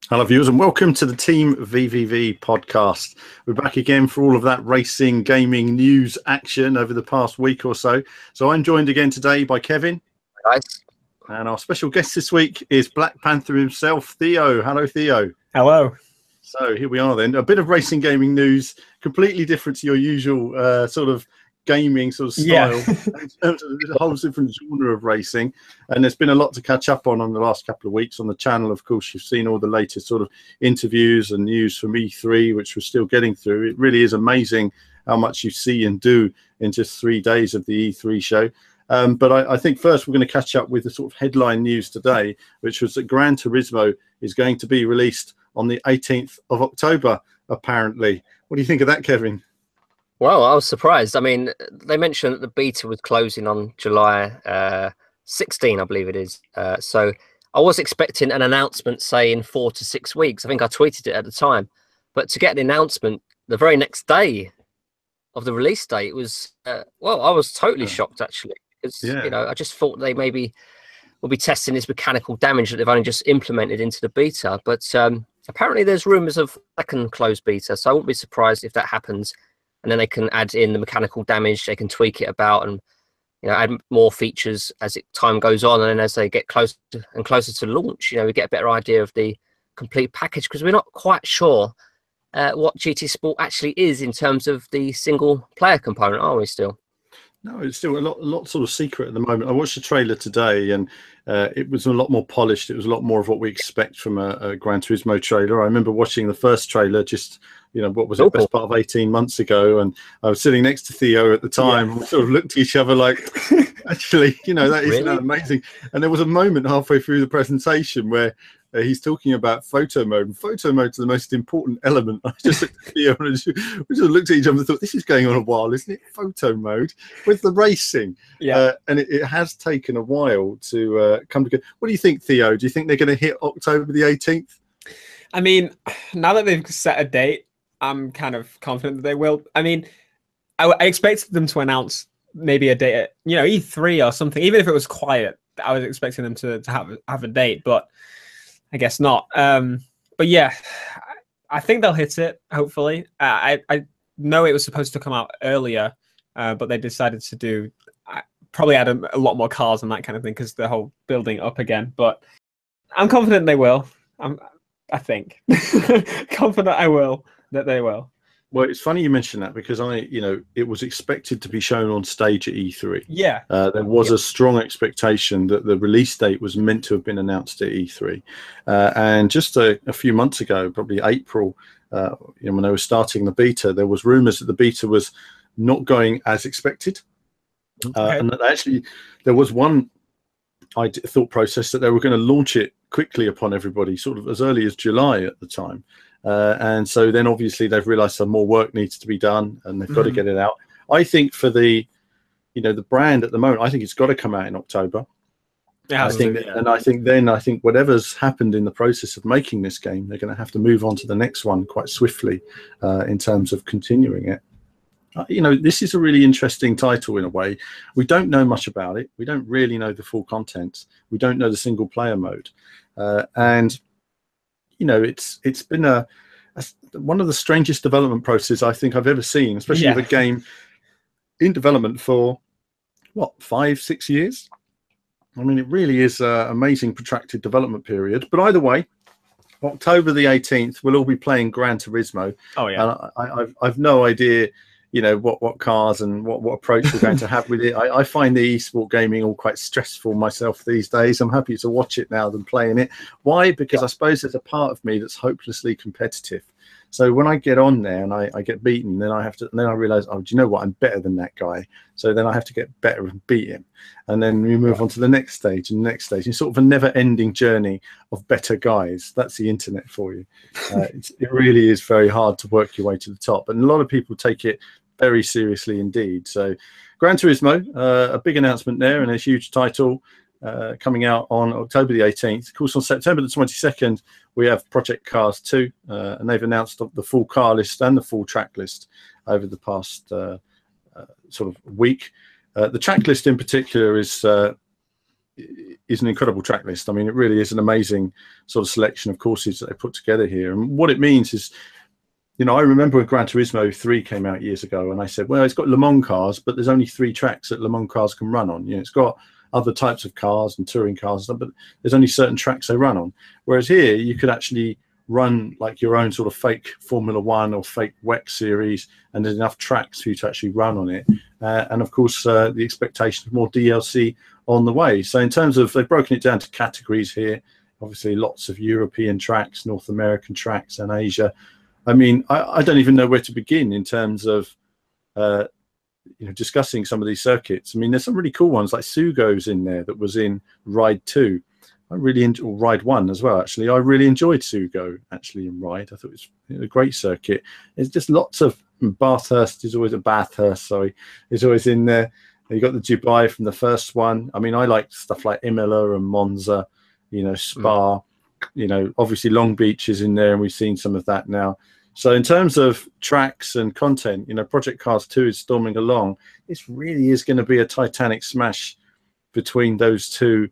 Hello, viewers, and welcome to the Team VVV podcast. We're back again for all of that racing, gaming, news action over the past week or so. So I'm joined again today by Kevin. Nice. And our special guest this week is BlackPanthaa himself, Theo. Hello, Theo. Hello. So here we are then. A bit of racing gaming news, completely different to your usual sort of gaming sort of style, in terms of a whole different genre of racing. And there's been a lot to catch up on the last couple of weeks on the channel. Of course, you've seen all the latest sort of interviews and news from E3, which we're still getting through. It really is amazing how much you see and do in just 3 days of the E3 show. But I think first we're going to catch up with the sort of headline news today, which was that Gran Turismo is going to be released on the 18th of October, apparently. What do you think of that, Kevin? Well, I was surprised. I mean, they mentioned that the beta was closing on July 16, I believe it is. So I was expecting an announcement, say, in 4 to 6 weeks. I think I tweeted it at the time. But to get the announcement the very next day of the release date was, well, I was totally shocked, actually. Because, you know, I just thought they maybe will be testing this mechanical damage that they've only just implemented into the beta. But apparently there's rumours of second closed beta. So I wouldn't be surprised if that happens. And then they can add in the mechanical damage. They can tweak it about and, you know, add more features as time goes on. And then as they get closer and closer to launch, you know, we get a better idea of the complete package, because we're not quite sure what GT Sport actually is in terms of the single player component, are we still? No, it's still a lot sort of secret at the moment. I watched the trailer today, and it was a lot more polished. It was a lot more of what we expect from a Gran Turismo trailer. I remember watching the first trailer just, you know, what was it, best part of 18 months ago, and I was sitting next to Theo at the time, and we sort of looked at each other like, actually, you know, that isn't that amazing? And there was a moment halfway through the presentation where he's talking about photo mode, and photo mode's the most important element. I just looked at Theo and we just looked at each other and thought, this is going on a while, isn't it? Photo mode with the racing. And it has taken a while to come together. What do you think, Theo? Do you think they're going to hit October the 18th? I mean, now that they've set a date, I'm kind of confident that they will. I mean, I expected them to announce maybe a date at, you know, E3 or something. Even if it was quiet, I was expecting them to have a date, but I guess not. But yeah, I think they'll hit it, hopefully. I know it was supposed to come out earlier, but they decided to do probably add a lot more cars and that kind of thing because the whole building up again. But I'm confident they will. I think confident that they will. Well, it's funny you mention that, because you know, it was expected to be shown on stage at E3. Yeah. There was a strong expectation that the release date was meant to have been announced at E3. And just a few months ago, probably April, you know, when they were starting the beta, there was rumors that the beta was not going as expected. And that actually there was one thought process that they were going to launch it quickly upon everybody, sort of as early as July at the time. And so then obviously they've realized some more work needs to be done, and they've got to get it out. I think for the, you know, the brand at the moment, I think it's got to come out in October. I think whatever's happened in the process of making this game, they're going to have to move on to the next one quite swiftly in terms of continuing it. You know, this is a really interesting title in a way. We don't know much about it. We don't really know the full content. We don't know the single player mode. And, you know, it's been one of the strangest development processes I think I've ever seen, especially with a game in development for, what, 5-6 years? I mean, it really is an amazing protracted development period. But either way, October the 18th, we'll all be playing Gran Turismo. Oh, yeah. And I've no idea, you know, what cars and what approach we're going to have with it. I find the esport gaming all quite stressful myself these days. I'm happy to watch it now than playing it. Why? Because I suppose there's a part of me that's hopelessly competitive. So when I get on there and I get beaten, then I realize, oh, do you know what? I'm better than that guy. So then I have to get better and beat him. And then we move on to the next stage and the next stage. It's sort of a never-ending journey of better guys. That's the internet for you. It really is very hard to work your way to the top. And a lot of people take it very seriously indeed. So Gran Turismo, a big announcement there, and a huge title coming out on October the 18th. Of course, on September the 22nd, we have Project Cars 2, and they've announced the full car list and the full track list over the past sort of week. The track list in particular is is an incredible track list. I mean, it really is an amazing sort of selection of courses that they put together here. And what it means is, you know, I remember when Gran Turismo 3 came out years ago, and I said, well, it's got Le Mans cars, but there's only 3 tracks that Le Mans cars can run on. You know, it's got other types of cars and touring cars and stuff, but there's only certain tracks they run on. Whereas here, you could actually run like your own sort of fake Formula One or fake WEC series, and there's enough tracks for you to actually run on it. And of course, the expectation of more DLC on the way. So in terms of, they've broken it down to categories here. Obviously, lots of European tracks, North American tracks, and Asia. I mean, I don't even know where to begin in terms of you know, discussing some of these circuits. I mean, there's some really cool ones like Sugo's in there that was in Ride 2. I really enjoyed Ride 1 as well, actually. I really enjoyed Sugo, actually, in Ride. I thought it was a great circuit. There's just lots of, Bathurst is always is always in there. You got the Dubai from the first one. I mean, I like stuff like Imola and Monza, you know, Spa, you know, obviously Long Beach is in there, and we've seen some of that now. So in terms of tracks and content, you know, Project Cars 2 is storming along. This really is going to be a titanic smash between those two.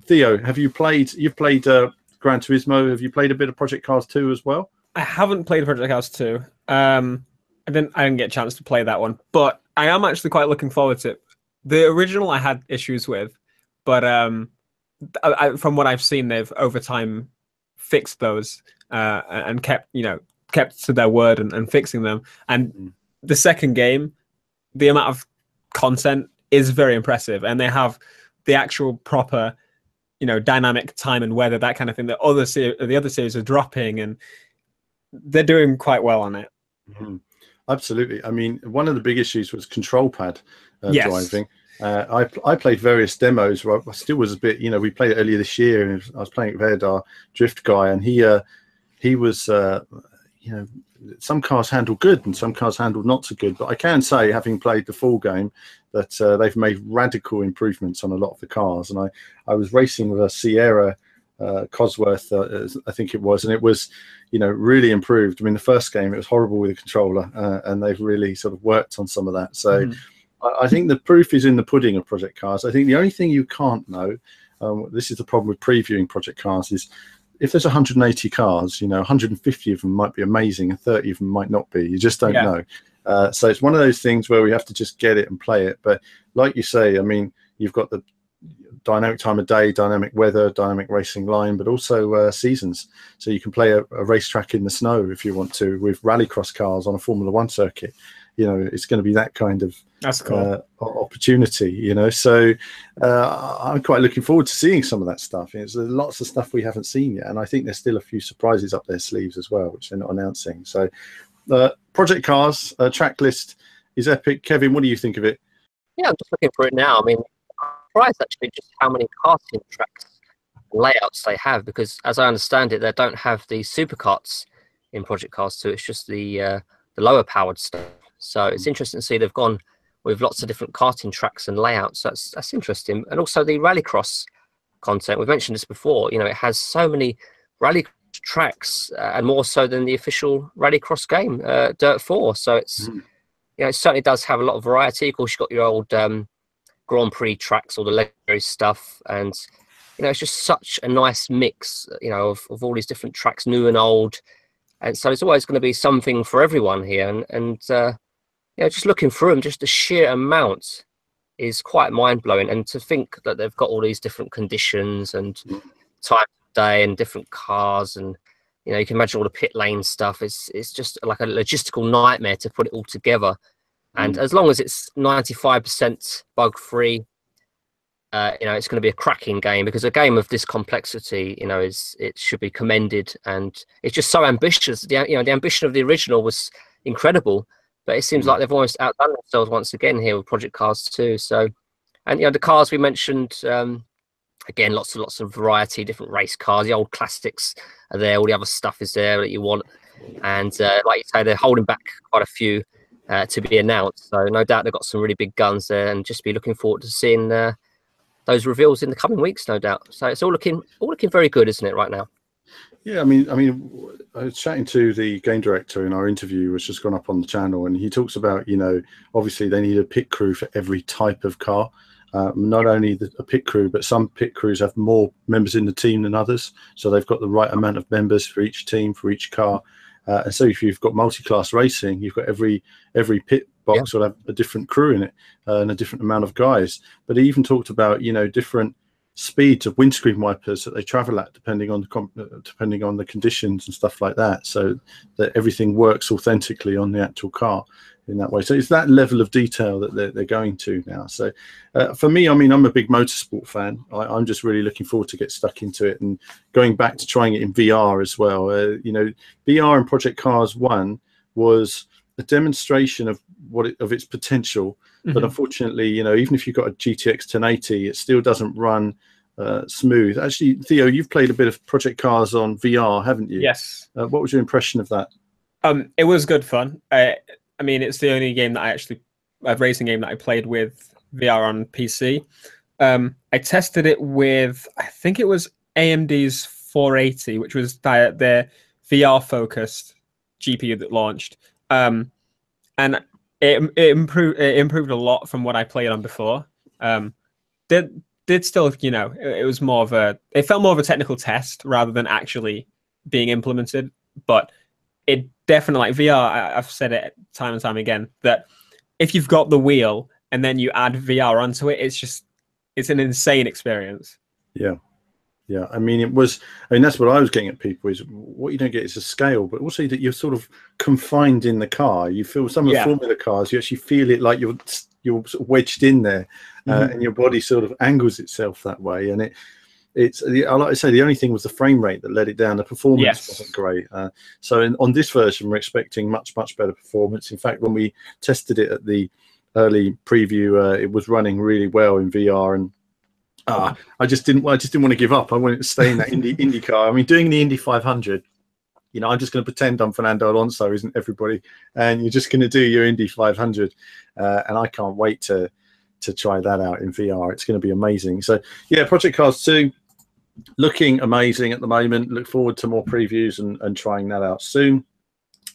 Theo, you've played Gran Turismo. Have you played a bit of Project Cars 2 as well? I haven't played Project Cars 2. I didn't get a chance to play that one, but I am actually quite looking forward to it. The original I had issues with, but from what I've seen, they've over time fixed those and kept to their word and fixing them. And the second game, the amount of content is very impressive, and they have the actual proper, you know, dynamic time and weather, that kind of thing. The other series are dropping, and they're doing quite well on it. Absolutely. I mean, one of the big issues was control pad driving. I played various demos where I still was a bit, you know, we played it earlier this year, and I was playing with Ed, our drift guy, and he was, you know, some cars handled good and some cars handled not so good. But I can say, having played the full game, that they've made radical improvements on a lot of the cars. And I was racing with a Sierra Cosworth, I think it was, and it was, you know, really improved. I mean, the first game, it was horrible with the controller, and they've really sort of worked on some of that. So I think the proof is in the pudding of Project Cars. I think the only thing you can't know, this is the problem with previewing Project Cars, is if there's 180 cars, you know, 150 of them might be amazing and 30 of them might not be. You just don't know. So it's one of those things where we have to just get it and play it. But like you say, I mean, you've got the dynamic time of day, dynamic weather, dynamic racing line, but also seasons. So you can play a racetrack in the snow if you want to, with rallycross cars on a Formula One circuit. You know, it's going to be that kind of opportunity, you know. So I'm quite looking forward to seeing some of that stuff. There's lots of stuff we haven't seen yet, and I think there's still a few surprises up their sleeves as well, which they're not announcing. So Project Cars track list is epic. Kevin, what do you think of it? Yeah, I'm just looking for it now. I mean, I'm surprised actually just how many karting tracks layouts they have, because as I understand it, they don't have the supercarts in Project Cars 2. It's just the lower powered stuff. So it's interesting to see they've gone with lots of different karting tracks and layouts. That's interesting. And also the rallycross content. We've mentioned this before. You know, it has so many rally tracks, and more so than the official rallycross game, Dirt 4. So it's, you know, it certainly does have a lot of variety. Of course, you've got your old Grand Prix tracks, all the legendary stuff, and you know, it's just such a nice mix, you know, of all these different tracks, new and old. And so there's always going to be something for everyone here, and you know, just looking through them, just the sheer amount is quite mind-blowing. And to think that they've got all these different conditions and time of day and different cars, and you know, you can imagine all the pit lane stuff. It's just like a logistical nightmare to put it all together. And as long as it's 95% bug-free, you know, it's going to be a cracking game, because a game of this complexity, you know, it should be commended, and it's just so ambitious. You know, the ambition of the original was incredible, but it seems like they've almost outdone themselves once again here with Project Cars 2. So, and you know, the cars we mentioned, again, lots of variety, different race cars. The old classics are there. All the other stuff is there that you want, and like you say, they're holding back quite a few to be announced. So no doubt they've got some really big guns there, and just be looking forward to seeing those reveals in the coming weeks, no doubt. So it's all looking very good, isn't it, right now? Yeah, I mean, I was chatting to the game director in our interview, which has gone up on the channel, and he talks about, you know, obviously they need a pit crew for every type of car. not only a pit crew, but some pit crews have more members in the team than others. So they've got the right amount of members for each team, for each car. And so if you've got multi-class racing, you've got every pit box will have a different crew in it and a different amount of guys. But he even talked about, different speeds of windscreen wipers that they travel at depending on the conditions and stuff like that, so that everything works authentically on the actual car in that way. So it's that level of detail that they're going to now. So for me, I mean, I'm a big motorsport fan. I'm just really looking forward to get stuck into it and going back to trying it in VR as well. VR in Project Cars 1 was a demonstration of its potential, but unfortunately, even if you've got a GTX 1080, it still doesn't run smooth. Actually, Theo, you've played a bit of Project Cars on VR, haven't you? Yes. What was your impression of that? It was good fun. I mean, it's the only game that a racing game that I played with VR on PC. I tested it with, I think it was AMD's 480, which was their VR focused GPU that launched. And it improved a lot from what I played on before. Did still, it was more of it felt more of a technical test rather than actually being implemented. But it definitely, like VR, I've said it time and time again, that if you've got the wheel and then you add VR onto it, it's an insane experience. Yeah. I mean, that's what I was getting at, people, is what you don't get is a scale, but also that you're sort of confined in the car. You feel some of the Formula cars, you actually feel it like you're sort of wedged in there, and your body sort of angles itself that way. And it's like I say, the only thing was the frame rate that let it down. The performance wasn't great. So on this version, we're expecting much better performance. In fact, when we tested it at the early preview, it was running really well in VR, and I just didn't want to give up. I wanted to stay in that Indy car. I mean, doing the Indy 500, I'm just going to pretend I'm Fernando Alonso, isn't everybody? And you're just going to do your Indy 500, and I can't wait to try that out in VR. It's going to be amazing. So yeah, Project Cars 2 looking amazing at the moment. Look forward to more previews and trying that out soon.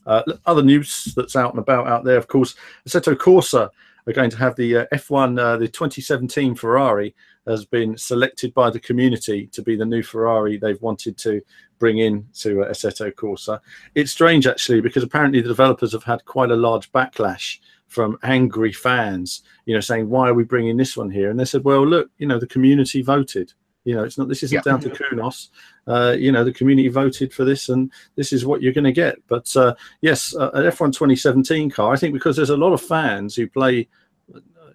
Other news that's out and about out there, of course, Assetto Corsa are going to have the F1, the 2017 Ferrari has been selected by the community to be the new Ferrari they've wanted to bring in to Assetto Corsa. It's strange, actually, because apparently the developers have had quite a large backlash from angry fans, saying, why are we bringing this one here? And they said, well, look, the community voted. It's not. This isn't down to Kunos. The community voted for this, and this is what you're going to get. But yes, an F1 2017 car. I think because there's a lot of fans who play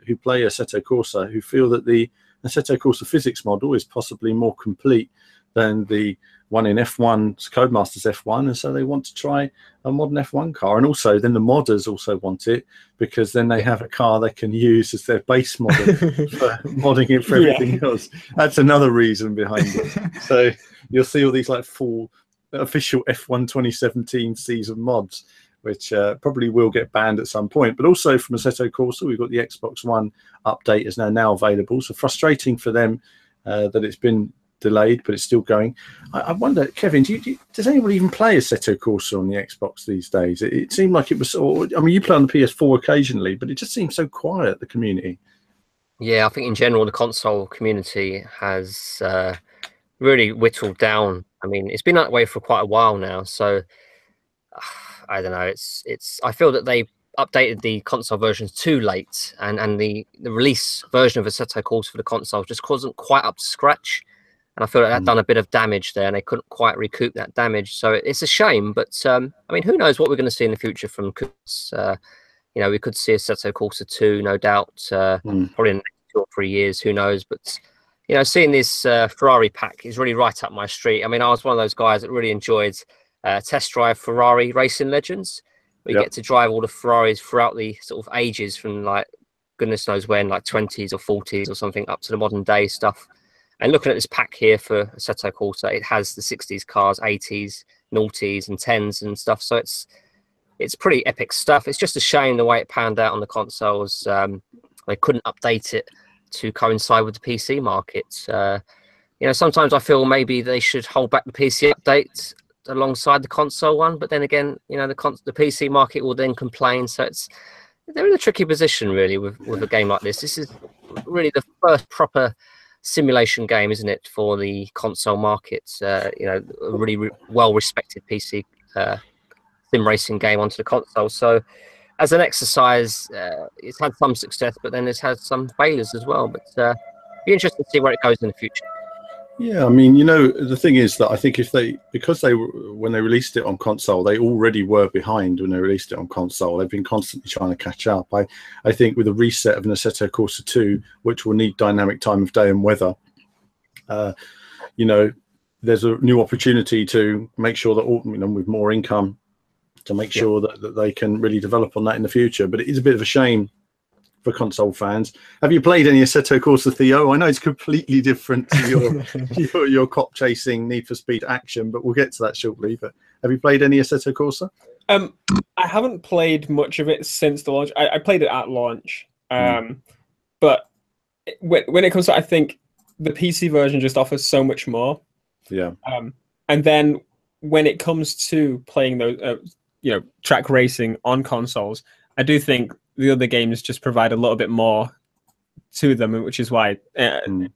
Assetto Corsa who feel that the Assetto Corsa physics model is possibly more complete than the one in F1's Codemasters F1, and so they want to try a modern F1 car. And also then the modders also want it, because then they have a car they can use as their base model for modding it for everything else. That's another reason behind it. So you'll see all these like full official F1 2017 season mods, which probably will get banned at some point. But also from Assetto Corsa, we've got the Xbox One update is now available. So frustrating for them that it's been delayed, but it's still going. I wonder, Kevin, does anybody even play Assetto Corsa on the Xbox these days? It seemed like it was, you play on the PS4 occasionally, but it just seems so quiet, the community. Yeah, I think in general, the console community has really whittled down. I mean, it's been that way for quite a while now. So I don't know. I feel that they updated the console versions too late, and the release version of Assetto Corsa for the console just wasn't quite up to scratch. And I feel like that done a bit of damage there, and they couldn't quite recoup that damage. So it's a shame. But I mean, who knows what we're going to see in the future from Kunos? We could see Assetto Corsa 2, no doubt, probably in the next 2 or 3 years. Who knows? But seeing this Ferrari pack is really right up my street. I mean, I was one of those guys that really enjoyed test drive Ferrari Racing Legends. We get to drive all the Ferraris throughout the sort of ages from like goodness knows when, like 20s or 40s or something, up to the modern day stuff. And looking at this pack here for Assetto Corsa, it has the 60s cars, 80s, noughties and 10s and stuff. So it's pretty epic stuff. It's just a shame the way it panned out on the consoles. They couldn't update it to coincide with the PC market. Sometimes I feel maybe they should hold back the PC update alongside the console one, but then again, the PC market will then complain. So they're in a tricky position really with a game like this. This is really the first proper simulation game, isn't it, for the console market? You know, a really well-respected PC sim racing game onto the console. So, as an exercise, it's had some success, but then it's had some failures as well. But be interesting to see where it goes in the future. Yeah, I mean, you know, the thing is that I think because when they released it on console, they already were behind when they released it on console. They've been constantly trying to catch up. I think with a reset of an Assetto Corsa 2, which will need dynamic time of day and weather, you know, there's a new opportunity to make sure that all, you know, with more income, to make sure that they can really develop on that in the future. But it is a bit of a shame for console fans. Have you played any Assetto Corsa, Theo? I know it's completely different to your cop chasing Need for Speed action, but we'll get to that shortly. But have you played any Assetto Corsa? I haven't played much of it since the launch. I played it at launch, but when it comes to, I think the PC version just offers so much more. Yeah. And then when it comes to playing those, you know, track racing on consoles, I do think the other games just provide a little bit more to them, which is why Assetto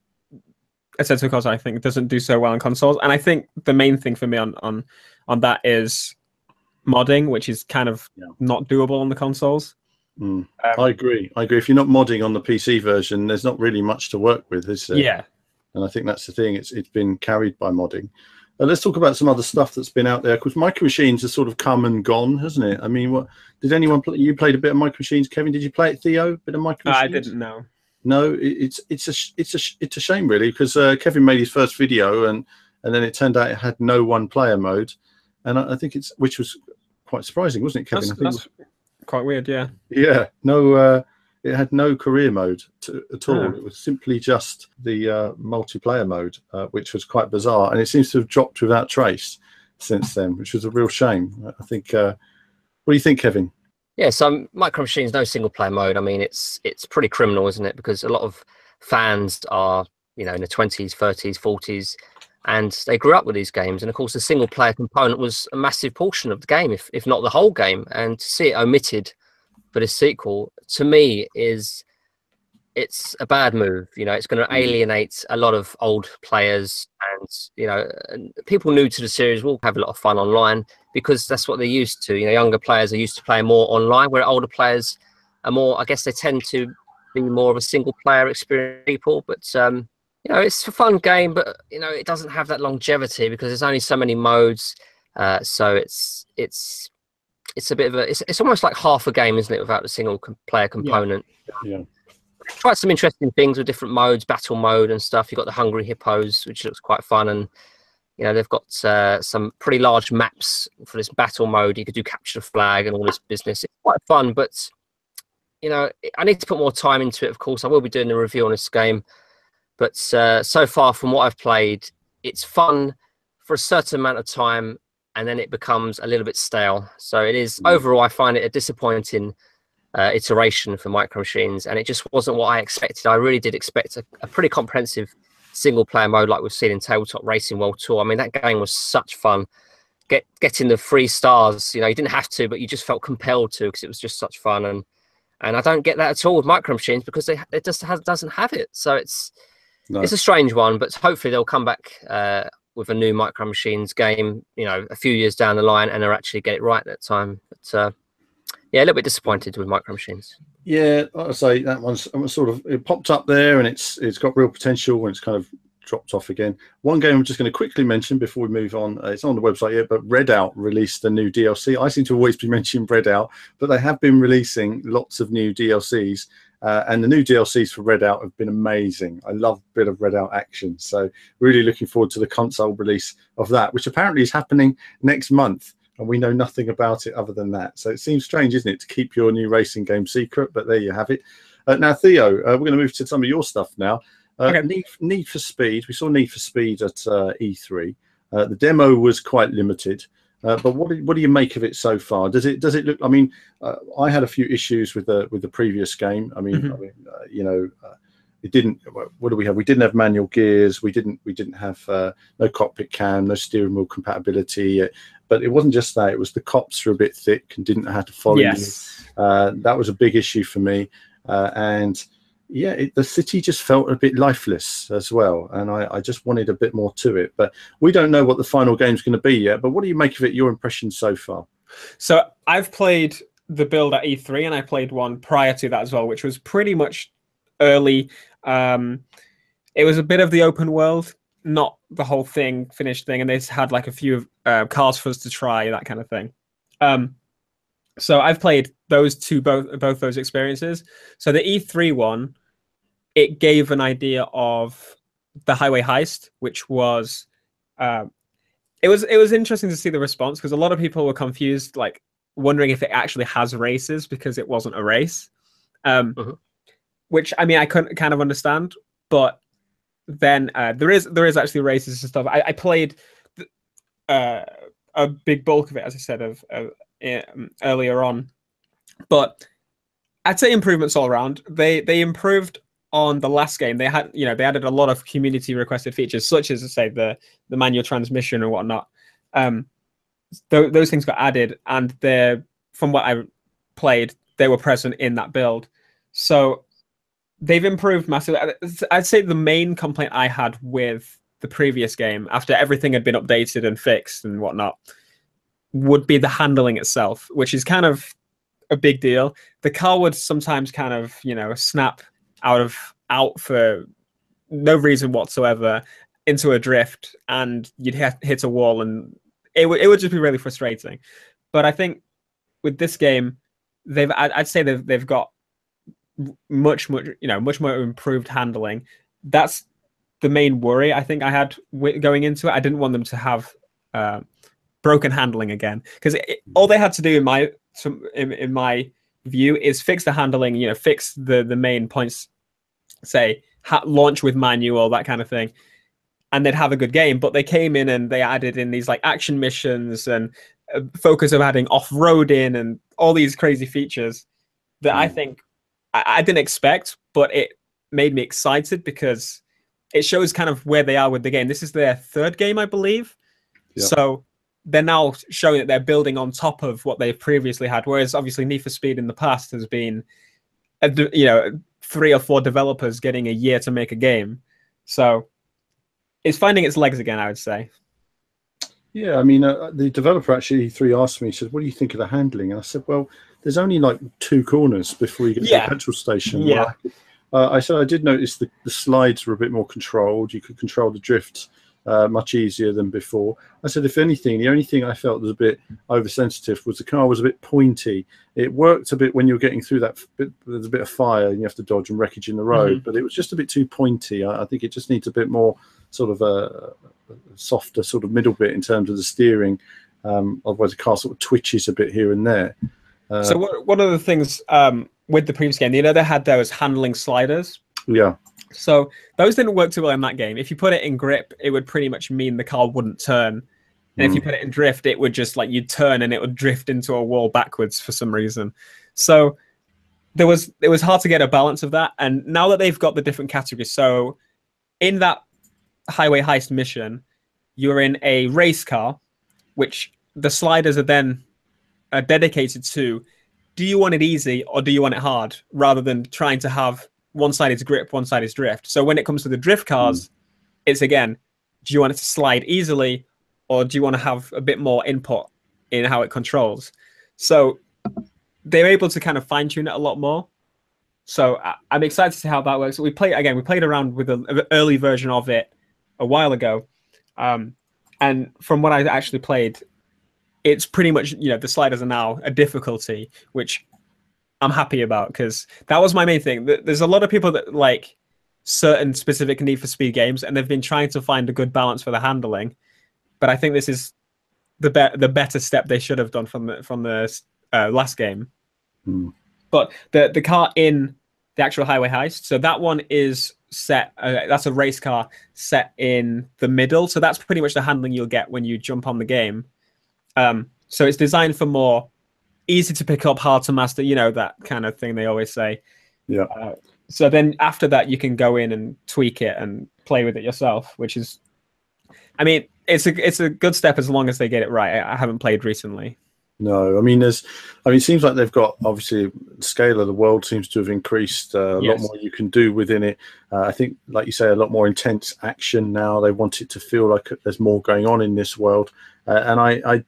Corsa, I think, doesn't do so well on consoles. And I think the main thing for me on that is modding, which is kind of not doable on the consoles. I agree. If you're not modding on the PC version, there's not really much to work with, is there? Yeah. And I think that's the thing. It's been carried by modding. Let's talk about some other stuff that's been out there, because Micro Machines has sort of come and gone, hasn't it? I mean, what did anyone play? You played a bit of Micro Machines, Kevin? Did you play it, Theo? A bit of Micro Machines? I didn't know. No, it's a shame really, because Kevin made his first video and then it turned out it had no one-player mode, and I think which was quite surprising, wasn't it, Kevin? That's quite weird, yeah. Yeah, no. It had no career mode at all. It was simply just the multiplayer mode, which was quite bizarre. And it seems to have dropped without trace since then, which was a real shame. I think. What do you think, Kevin? Yeah, so Micro Machines, no single player mode. I mean, it's pretty criminal, isn't it? Because a lot of fans are, you know, in the 20s, 30s, 40s, and they grew up with these games. And of course, the single player component was a massive portion of the game, if not the whole game. And to see it omitted for this sequel, to me, it's a bad move. You know, it's going to alienate a lot of old players, and you know, people new to the series will have a lot of fun online because that's what they're used to. You know, younger players are used to playing more online, where older players are more, I guess, they tend to be more of a single player experience people. But you know, it's a fun game, but you know, it doesn't have that longevity because there's only so many modes. So it's a bit of it's almost like half a game, isn't it, without the single player component? Yeah. Tried some interesting things with different modes, battle mode and stuff. You've got the Hungry Hippos, which looks quite fun, and you know, they've got some pretty large maps for this battle mode. You could do capture the flag and all this business. It's quite fun, but you know, I need to put more time into it. Of course, I will be doing a review on this game, but so far from what I've played, it's fun for a certain amount of time, and then it becomes a little bit stale. So it is, overall, I find it a disappointing iteration for Micro Machines, and it just wasn't what I expected. I really did expect a pretty comprehensive single player mode like we've seen in Tabletop Racing World Tour. I mean, that game was such fun. Getting the 3 stars, you know, you didn't have to, but you just felt compelled to because it was just such fun. And I don't get that at all with Micro Machines because it just doesn't have it. So it's a strange one, but hopefully they'll come back with a new Micro Machines game, you know, a few years down the line, and they'll actually get it right that time. But yeah, a little bit disappointed with Micro Machines. Yeah, I'd say that one's sort of, it popped up there and it's got real potential, and it's kind of dropped off again. One game I'm just going to quickly mention before we move on, it's on the website yet, but Redout released a new DLC. I seem to always be mentioning Redout, but they have been releasing lots of new DLCs, and the new DLCs for Redout have been amazing. I love a bit of Redout action, so really looking forward to the console release of that, which apparently is happening next month. And we know nothing about it other than that. So it seems strange, isn't it, to keep your new racing game secret? But there you have it. Now, Theo, we're going to move to some of your stuff now. Okay. Need for Speed. We saw Need for Speed at E3. The demo was quite limited. But what do you make of it so far? Does it look? I mean, I had a few issues with the previous game. I mean, you know. It didn't. What do we have? We didn't have manual gears. We didn't have no cockpit cam, no steering wheel compatibility. But it wasn't just that; it was the cops were a bit thick and didn't know how to follow you. That was a big issue for me, and yeah, the city just felt a bit lifeless as well, and I just wanted a bit more to it. But we don't know what the final game's going to be yet. But what do you make of it? Your impressions so far? So I've played the build at E3, and I played one prior to that as well, which was pretty much early. It was a bit of the open world, not the whole thing, finished thing, and they had like a few cars for us to try, that kind of thing. So I've played those two, both those experiences. So the E3 one, it gave an idea of the highway heist, which was it was interesting to see the response, because a lot of people were confused, like wondering if it actually has races, because it wasn't a race. Which, I mean, I couldn't kind of understand, but then there is actually races and stuff. I played a big bulk of it, as I said, earlier on, but I'd say improvements all around. They improved on the last game. They had, they added a lot of community requested features, such as, say, the manual transmission and whatnot. Those things got added, and from what I played, they were present in that build. So they've improved massively. I'd say the main complaint I had with the previous game, after everything had been updated and fixed and whatnot, would be the handling itself, which is kind of a big deal. The car would sometimes kind of, snap out for no reason whatsoever into a drift, and you'd hit a wall, and it would just be really frustrating. But I think with this game, I'd say they've got much more improved handling. That's the main worry I think I had going into it. I didn't want them to have broken handling again, because all they had to do in my view is fix the handling, fix the main points, say launch with manual, that kind of thing, and they'd have a good game. But they came in and they added in these like action missions and focus of adding off-roading and all these crazy features that I think I didn't expect, but it made me excited, because it shows kind of where they are with the game. This is their third game, I believe. Yep. So they're now showing that they're building on top of what they've previously had. Whereas obviously Need for Speed in the past has been, 3 or 4 developers getting a year to make a game. So it's finding its legs again, I would say. Yeah, I mean, the developer actually, E3, asked me, he said, what do you think of the handling? And I said, well, there's only like 2 corners before you get to the petrol station. Yeah. I said, I did notice the slides were a bit more controlled. You could control the drift much easier than before. I said, if anything, the only thing I felt was a bit oversensitive was the car was a bit pointy. It worked a bit when you're getting through that bit, there's a bit of fire and you have to dodge and wreckage in the road, but it was just a bit too pointy. I think it just needs a bit more sort of a softer sort of middle bit in terms of the steering. Otherwise the car sort of twitches a bit here and there. So one of the things with the previous game, they had those handling sliders. Yeah. So those didn't work too well in that game. If you put it in grip, it would pretty much mean the car wouldn't turn. And if you put it in drift, it would just you'd turn and it would drift into a wall backwards for some reason. So it was hard to get a balance of that. And now that they've got the different categories, so in that highway heist mission, you're in a race car, which the sliders are then dedicated to, do you want it easy or do you want it hard, rather than trying to have one side is grip, one side is drift. So when it comes to the drift cars, it's again, do you want it to slide easily, or do you want to have a bit more input in how it controls? So they're able to kind of fine tune it a lot more. So I'm excited to see how that works. We played around with an early version of it a while ago. And from what I actually played, it's pretty much, the sliders are now a difficulty, which I'm happy about, because that was my main thing. There's a lot of people that like certain specific Need for Speed games, and they've been trying to find a good balance for the handling. But I think this is the better step they should have done from the last game. But the car in the actual highway heist, so that one is set. That's a race car set in the middle. So that's pretty much the handling you'll get when you jump on the game. So it's designed for more easy to pick up, hard to master, that kind of thing they always say. Yeah. So then after that, you can go in and tweak it and play with it yourself, which is, I mean, it's a good step as long as they get it right. I haven't played recently. No, I mean, it seems like they've got, obviously, the scale of the world seems to have increased. A lot more you can do within it. I think, like you say, a lot more intense action now. They want it to feel like there's more going on in this world. And I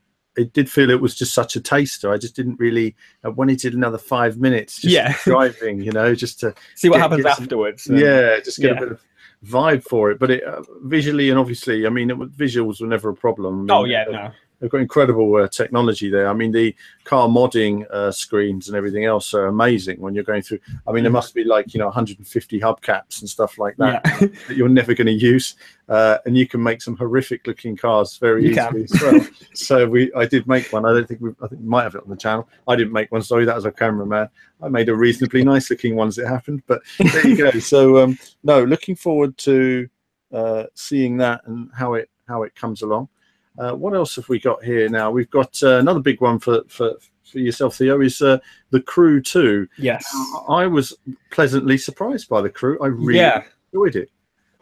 did feel it was just such a taster. I just didn't really, I wanted another 5 minutes just driving, you know, just to see what happens afterwards. Just get a bit of vibe for it. But it visually, and obviously, I mean, visuals were never a problem. I mean, they've got incredible technology there. I mean, the car modding screens and everything else are amazing when you're going through. I mean, there must be like, 150 hubcaps and stuff like that that you're never going to use. And you can make some horrific looking cars very easily as well. So I did make one. I think we might have it on the channel. I didn't make one. Sorry, that was a cameraman. I made a reasonably nice looking one as it happened. But there you go. So no, looking forward to seeing that and how it comes along. What else have we got here now? We've got another big one for yourself, Theo, is The Crew 2. Yes. I was pleasantly surprised by The Crew. I really enjoyed it.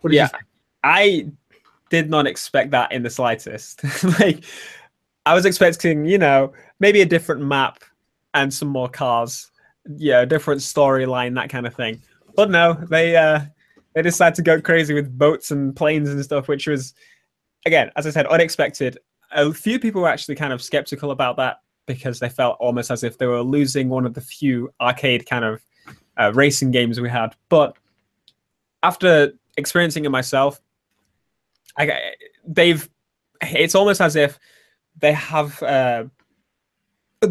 What did you think? I did not expect that in the slightest. Like, I was expecting, maybe a different map and some more cars. Yeah, different storyline, that kind of thing. But no, they decided to go crazy with boats and planes and stuff, which was, again, as I said, unexpected. A few people were actually kind of skeptical about that because they felt almost as if they were losing one of the few arcade kind of racing games we had. But after experiencing it myself, it's almost as if they have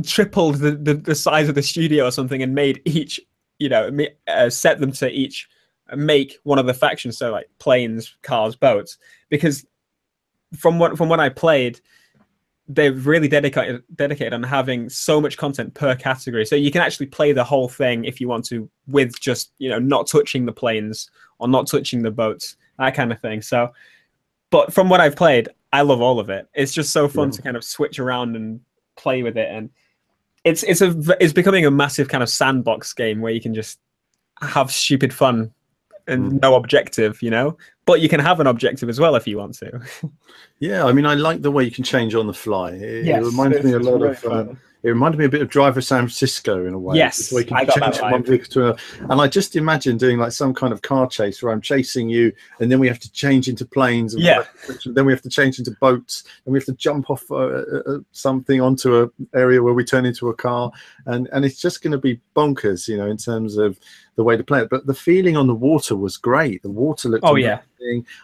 tripled the size of the studio or something and made each, set them to each make one of the factions. So like planes, cars, boats, because from what I played, they've really dedicated on having so much content per category. So you can actually play the whole thing if you want to, with just, not touching the planes or not touching the boats, that kind of thing. So, but from what I've played, I love all of it. It's just so fun to kind of switch around and play with it. And it's becoming a massive kind of sandbox game where you can just have stupid fun and no objective, but you can have an objective as well if you want to. Yeah, I mean, I like the way you can change on the fly. It reminds me a lot of it reminded me a bit of Driver San Francisco in a way. Yes, I got that from one vehicle to another. And I just imagine doing like some kind of car chase where I'm chasing you, and then we have to change into planes. And then we have to change into boats, and we have to jump off something onto an area where we turn into a car, and it's just going to be bonkers, in terms of the way to play it. But the feeling on the water was great. The water looked amazing.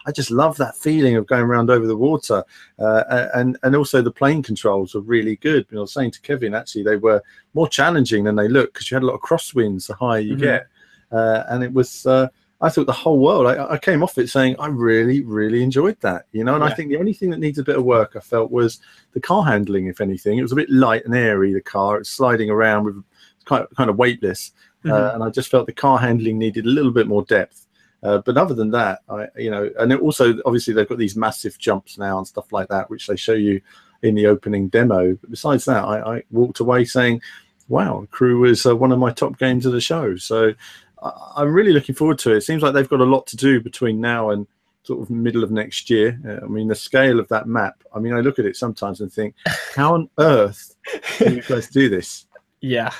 I just love that feeling of going around over the water, and also the plane controls were really good. I was saying to Kevin, actually, they were more challenging than they look because you had a lot of crosswinds the higher you get, and it was. I thought the whole world. I came off it saying I really, really enjoyed that. And I think the only thing that needs a bit of work, I felt, was the car handling. If anything, it was a bit light and airy. The car, it's sliding around with kind of weightless. And I just felt the car handling needed a little bit more depth. But other than that, and it also, obviously, they've got these massive jumps now and stuff like that, which they show you in the opening demo. But besides that, I walked away saying, wow, Crew was one of my top games of the show. So I'm really looking forward to it. It seems like they've got a lot to do between now and sort of middle of next year. I mean, the scale of that map, I mean, I look at it sometimes and think, how on earth can you guys do this? Yeah.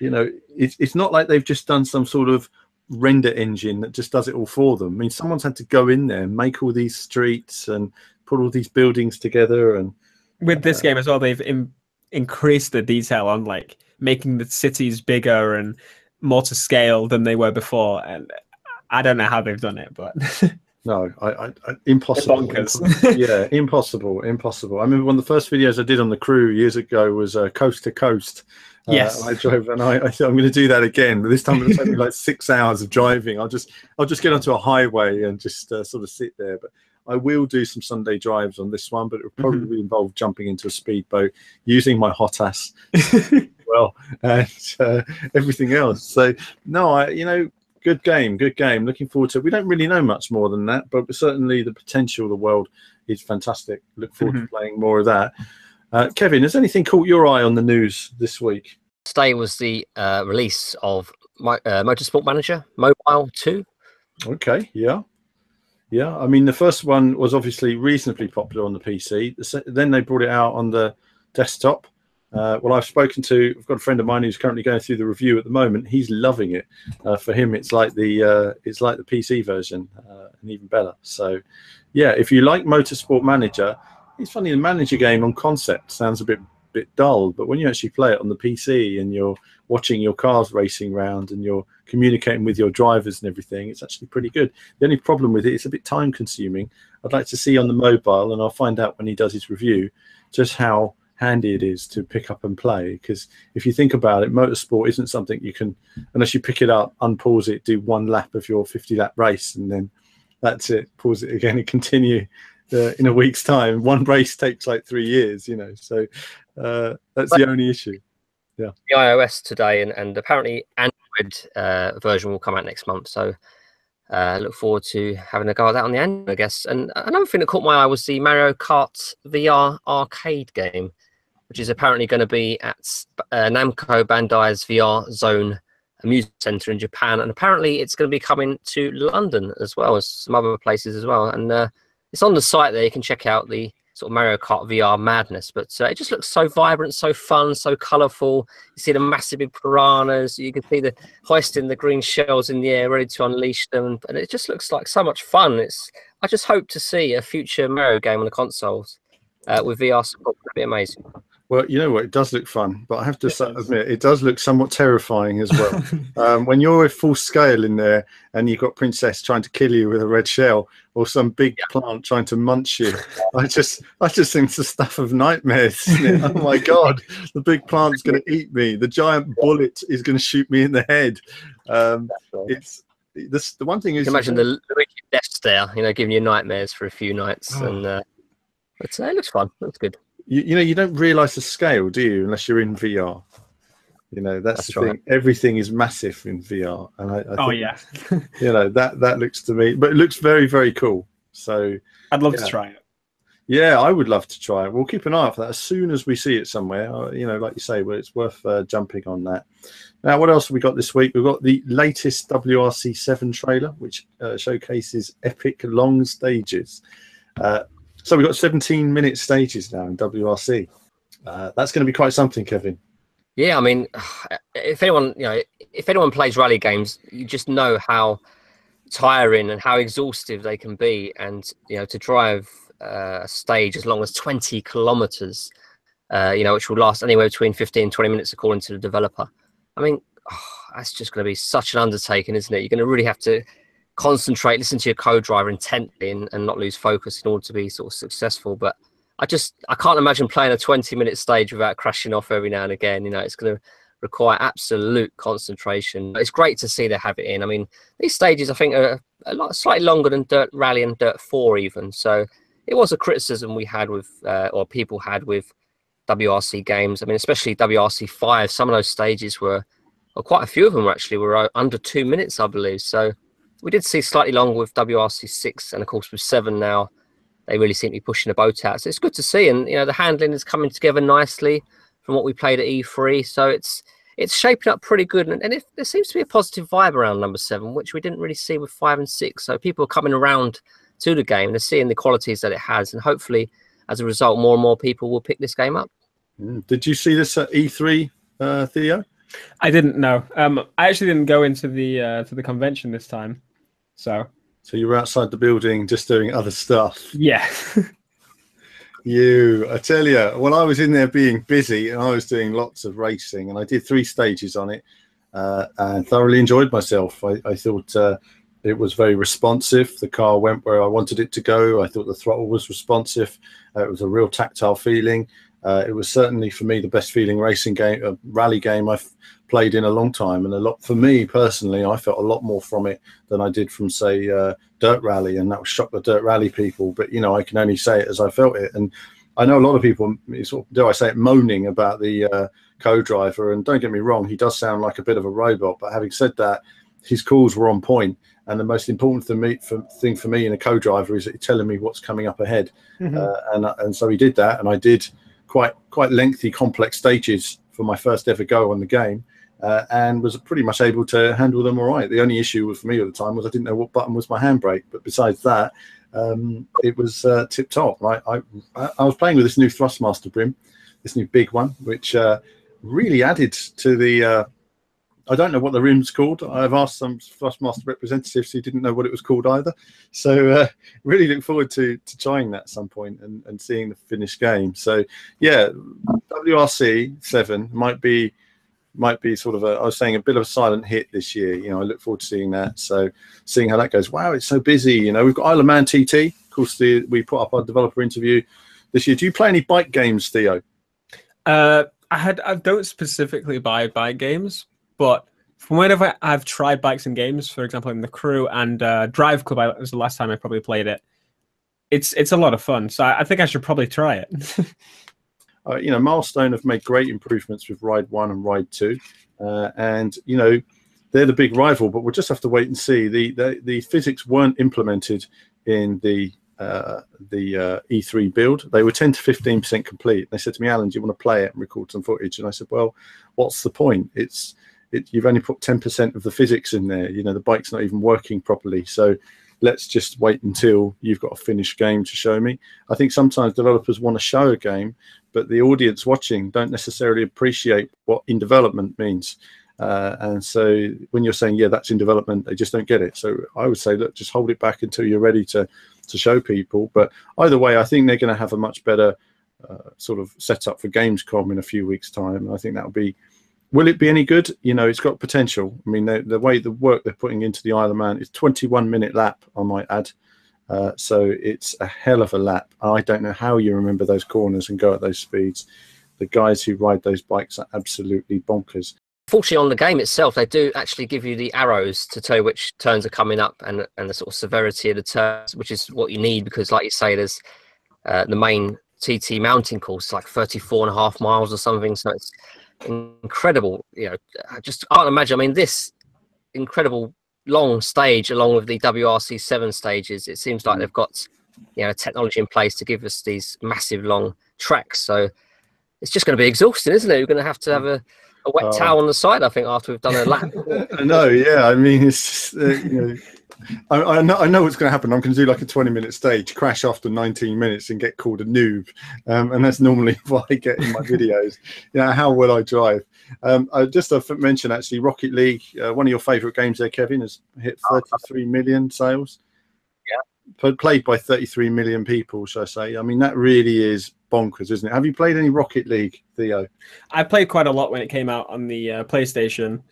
It's not like they've just done some sort of render engine that just does it all for them. I mean, someone's had to go in there and make all these streets and put all these buildings together. And with this game as well, they've increased the detail on like making the cities bigger and more to scale than they were before. And I don't know how they've done it, but no, impossible. Yeah, impossible. I remember one of the first videos I did on The Crew years ago was Coast to Coast. Yes, I drove, and I said I'm going to do that again. But this time it'll take me like 6 hours of driving. I'll just get onto a highway and just sort of sit there. But I will do some Sunday drives on this one. But it will probably involve jumping into a speedboat, using my hot ass, well, and everything else. So no, good game. Looking forward to it. We don't really know much more than that, but certainly the potential of the world is fantastic. Look forward to playing more of that. Kevin, has anything caught your eye on the news this week? Today was the release of Motorsport Manager Mobile 2. Okay, yeah. Yeah, I mean, the first one was obviously reasonably popular on the PC. Then they brought it out on the desktop. Well, I've got a friend of mine who's currently going through the review at the moment. He's loving it. For him, it's like the PC version, and even better. So, yeah, if you like Motorsport Manager, it's funny. The manager game on concept sounds a bit dull, but when you actually play it on the PC and you're watching your cars racing around and you're communicating with your drivers and everything, it's actually pretty good. The only problem with it, it's a bit time consuming. I'd like to see on the mobile, and I'll find out when he does his review, just how handy it is to pick up and play. Because if you think about it, motorsport isn't something you can, unless you pick it up, unpause it, do one lap of your 50-lap race, and then that's it, pause it again and continue in a week's time. One race takes like 3 years, so that's the only issue. Yeah, the iOS today, and apparently Android version will come out next month. So look forward to having a go at that on the Android, I guess. And another thing that caught my eye was the Mario Kart VR arcade game, which is apparently going to be at Namco Bandai's VR Zone Amusement Center in Japan, and apparently it's going to be coming to London as well as some other places as well. And it's on the site there. You can check out the sort of Mario Kart VR madness, but it just looks so vibrant, so fun, so colourful. You see the massive big piranhas, you can see the hoisting the green shells in the air, ready to unleash them, and it just looks like so much fun. I just hope to see a future Mario game on the consoles with VR support. That'd be amazing. Well, you know what? It does look fun, but I have to admit, it does look somewhat terrifying as well. When you're full scale in there and you've got Princess trying to kill you with a red shell, or some big plant trying to munch you, I just think it's the stuff of nightmares. Isn't it? Oh my God, the big plant's going to eat me. The giant bullet is going to shoot me in the head. It's this. The one thing is, imagine the wicked death stare, giving you nightmares for a few nights, and but it looks fun. Looks good. You don't realize the scale, do you, unless you're in VR? That's the thing. Right. Everything is massive in VR, and I think, yeah, that looks to me, but it looks very, very cool. So I'd love to try it. Yeah, I would love to try it. We'll keep an eye out for that as soon as we see it somewhere. Like you say, well, it's worth jumping on that. Now, what else have we got this week? We've got the latest WRC7 trailer, which showcases epic long stages. So we've got 17-minute stages now in WRC. That's going to be quite something, Kevin. Yeah, I mean, if anyone plays rally games, you just know how tiring and how exhaustive they can be. And to drive a stage as long as 20 kilometers, which will last anywhere between 15 and 20 minutes, according to the developer. I mean, that's just going to be such an undertaking, isn't it? You're going to really have to concentrate, listen to your co-driver intently, and not lose focus in order to be sort of successful. But I can't imagine playing a 20-minute stage without crashing off every now and again. It's going to require absolute concentration. But it's great to see they have it in. I mean, these stages I think are slightly longer than Dirt Rally and Dirt 4 even. So it was a criticism we had with, or people had with WRC games. I mean, especially WRC 5. Some of those stages were quite a few of them were under 2 minutes, I believe. So we did see slightly longer with WRC 6, and of course with 7 now, they really seem to be pushing the boat out. So it's good to see, and the handling is coming together nicely from what we played at E3. So it's shaping up pretty good, and there seems to be a positive vibe around number 7, which we didn't really see with 5 and 6. So people are coming around to the game, they're seeing the qualities that it has, and hopefully, as a result, more and more people will pick this game up. Did you see this at E3, Theo? I didn't know. I actually didn't go into the convention this time. So you were outside the building just doing other stuff. Yeah. I tell you, when I was in there being busy, and I was doing lots of racing, and I did 3 stages on it, and thoroughly enjoyed myself. I thought it was very responsive. The car went where I wanted it to go. I thought the throttle was responsive. It was a real tactile feeling. It was certainly, for me, the best feeling racing game, rally game I've played in a long time. And for me personally, I felt a lot more from it than I did from, say, Dirt Rally. And that would shock the Dirt Rally people. But, I can only say it as I felt it. And I know a lot of people, dare I say it, moaning about the co-driver. And don't get me wrong, he does sound like a bit of a robot. But having said that, his calls were on point. And the most important thing for me in a co-driver is that he's telling me what's coming up ahead. Mm-hmm. And so he did that. And I did quite lengthy, complex stages for my first ever go on the game, and was pretty much able to handle them all right. The only issue for me at the time was I didn't know what button was my handbrake, but besides that, it was tip top. Right, I was playing with this new Thrustmaster brim, this new big one, which really added to the. I don't know what the rim's called. I've asked some Thrustmaster representatives who didn't know what it was called either. So really look forward to trying that at some point and seeing the finished game. So yeah, WRC 7 might be sort of I was saying a bit of a silent hit this year. You know, I look forward to seeing that. So seeing how that goes. Wow, it's so busy. You know, we've got Isle of Man TT. Of course, we put up our developer interview this year. Do you play any bike games, Theo? I don't specifically buy bike games. But from whenever I've tried bikes and games, for example, in the Crew and Drive Club, was the last time I probably played it. It's a lot of fun, so I think I should probably try it. You know, Milestone have made great improvements with Ride 1 and Ride 2, and you know they're the big rival. But we'll just have to wait and see. The physics weren't implemented in the E3 build. They were 10 to 15% complete. They said to me, Alan, do you want to play it and record some footage? And I said, well, what's the point? You've only put 10% of the physics in there. You know, the bike's not even working properly. So let's just wait until you've got a finished game to show me. I think sometimes developers want to show a game, but the audience watching don't necessarily appreciate what in development means. And so when you're saying, yeah, that's in development, they just don't get it. So I would say, look, just hold it back until you're ready to show people. But either way, I think they're going to have a much better sort of setup for Gamescom in a few weeks' time. I think that'll be. Will it be any good? You know, it's got potential. I mean, the work they're putting into the Isle of Man is 21-minute lap, I might add. So it's a hell of a lap. I don't know how you remember those corners and go at those speeds. The guys who ride those bikes are absolutely bonkers. Fortunately, on the game itself, they do actually give you the arrows to tell you which turns are coming up and the sort of severity of the turns, which is what you need because, like you say, there's the main TT mountain course, like 34.5 miles or something. So it's incredible. You know, I just can't imagine. I mean, this incredible long stage along with the WRC 7 stages, it seems like they've got, you know, technology in place to give us these massive long tracks. So it's just going to be exhausting, isn't it? You're going to have a wet towel on the side, I think, after we've done a lap. No, yeah, I mean, it's just, you know, I know what's going to happen. I'm going to do like a 20-minute stage, crash after 19 minutes and get called a noob. And that's normally what I get in my videos. You know, how will I drive? Just to mention, actually, Rocket League, one of your favourite games there, Kevin, has hit 33 million sales. Yeah. Played by 33 million people, shall I say. I mean, that really is bonkers, isn't it? Have you played any Rocket League, Theo? I played quite a lot when it came out on the PlayStation.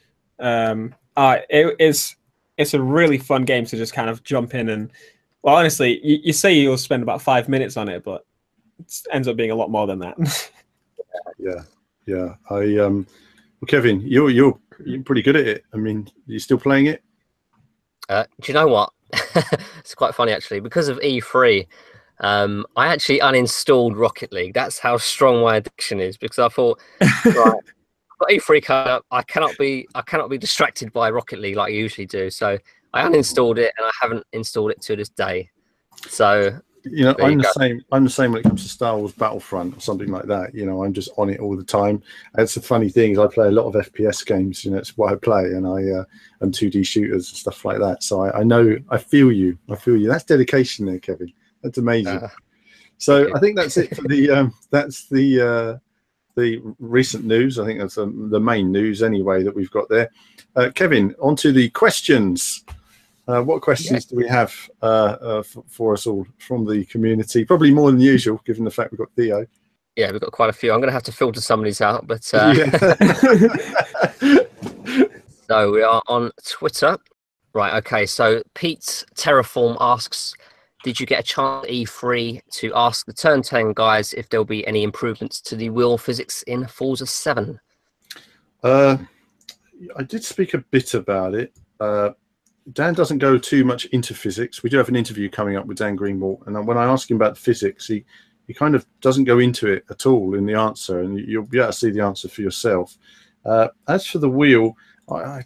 It's a really fun game to just kind of jump in and, well, honestly, you say you'll spend about 5 minutes on it, but it ends up being a lot more than that. Yeah. Well, Kevin, you're pretty good at it. I mean, are you still playing it? Do you know what? It's quite funny actually. Because of E3, I actually uninstalled Rocket League. That's how strong my addiction is. Because I thought, right, I've got E3 coming up. I cannot be distracted by Rocket League like I usually do. So I uninstalled it, and I haven't installed it to this day. So you know, I'm the same when it comes to Star Wars Battlefront or something like that. You know, I'm just on it all the time. And it's the funny thing is I play a lot of FPS games. You know, it's what I play, and and 2D shooters and stuff like that. So I know, I feel you. That's dedication there, Kevin. That's amazing. So I think that's it for the the recent news. I think that's the main news anyway that we've got there. Kevin, on to the questions. What questions do we have for us all from the community? Probably more than usual, given the fact we've got Theo. Yeah, we've got quite a few. I'm going to have to filter some of these out, but so we are on Twitter. Right, okay, so Pete Terraform asks, did you get a chance at E3 to ask the Turn 10 guys if there'll be any improvements to the wheel physics in Forza 7? I did speak a bit about it. Dan doesn't go too much into physics. We do have an interview coming up with Dan Greenwald, and when I ask him about the physics, he kind of doesn't go into it at all in the answer, and you'll be able to see the answer for yourself. As for the wheel, I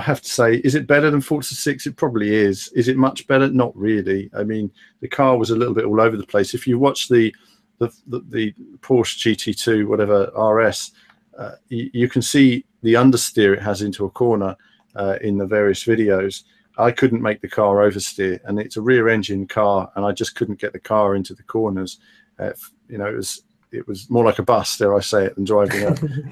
have to say, is it better than Forza 6? It probably is. Is it much better? Not really. I mean, the car was a little bit all over the place. If you watch the Porsche GT2, whatever, RS, you can see the understeer it has into a corner in the various videos. I couldn't make the car oversteer, and it's a rear engine car, and I just couldn't get the car into the corners. You know, it was more like a bus, dare I say it, than driving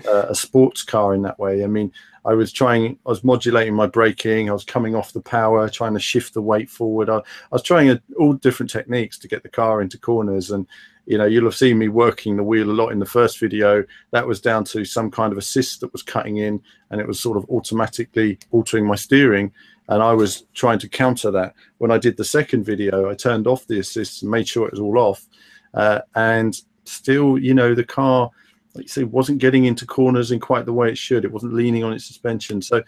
a sports car in that way. I mean, I was modulating my braking, I was coming off the power, trying to shift the weight forward. I was trying all different techniques to get the car into corners. And, you know, you'll have seen me working the wheel a lot in the first video. That was down to some kind of assist that was cutting in, and it was sort of automatically altering my steering. And I was trying to counter that. When I did the second video, I turned off the assist and made sure it was all off. And still, you know, the car, like you say, wasn't getting into corners in quite the way it should. It wasn't leaning on its suspension. So,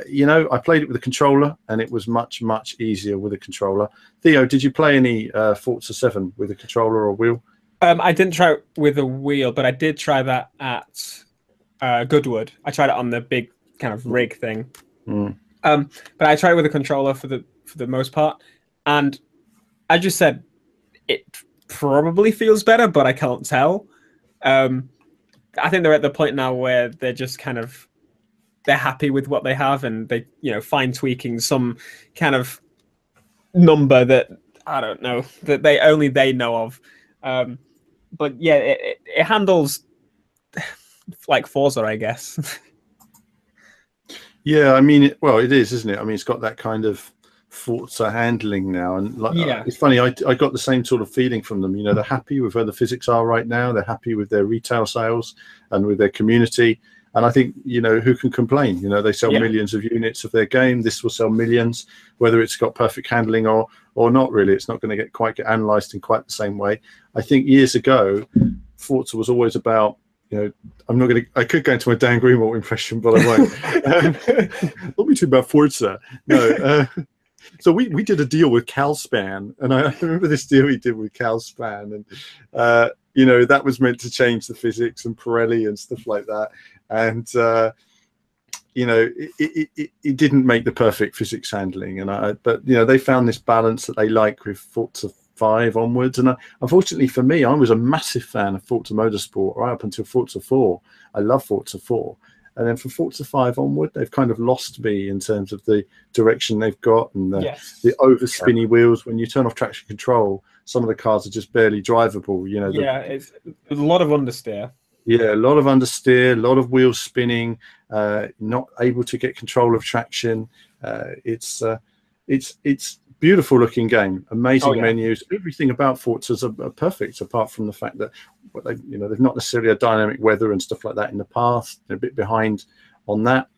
you know, I played it with a controller, and it was much, much easier with a controller. Theo, did you play any Forza 7 with a controller or wheel? I didn't try it with a wheel, but I did try that at Goodwood. I tried it on the big kind of rig thing. But I tried it with a controller for the most part, and I just said it probably feels better, but I can't tell. I think they're at the point now where they're just kind of, they're happy with what they have, and they, you know, fine tweaking some kind of number that I don't know, that they know of. But yeah, it handles like Forza, I guess. Yeah, I mean, it is, isn't it? I mean, it's got that kind of Forza handling now, and like, yeah, it's funny. I got the same sort of feeling from them. You know, they're happy with where the physics are right now. They're happy with their retail sales and with their community. And I think, you know, who can complain? You know, they sell millions of units of their game. This will sell millions, whether it's got perfect handling or not. Really, it's not going to quite get analysed in quite the same way. I think years ago, Forza was always about, you know, I could go into my Dan Greenwald impression, but I won't. Not me too about Forza. No. So we did a deal with Calspan, and I remember this deal we did with Calspan, and you know, that was meant to change the physics and Pirelli and stuff like that. And you know, it didn't make the perfect physics handling, but you know, they found this balance that they like with Forza 5 onwards. And unfortunately for me, I was a massive fan of Forza Motorsport right up until Forza 4. I love Forza 4. And then from Forza 5 onward, they've kind of lost me in terms of the direction they've got, and the over spinny wheels. When you turn off traction control, some of the cars are just barely drivable. You know, it's a lot of understeer. Yeah, a lot of understeer, a lot of wheels spinning, not able to get control of traction. It's beautiful looking game, amazing menus. Everything about Forza's are perfect, apart from the fact that they've not necessarily had dynamic weather and stuff like that in the past. They're a bit behind on that,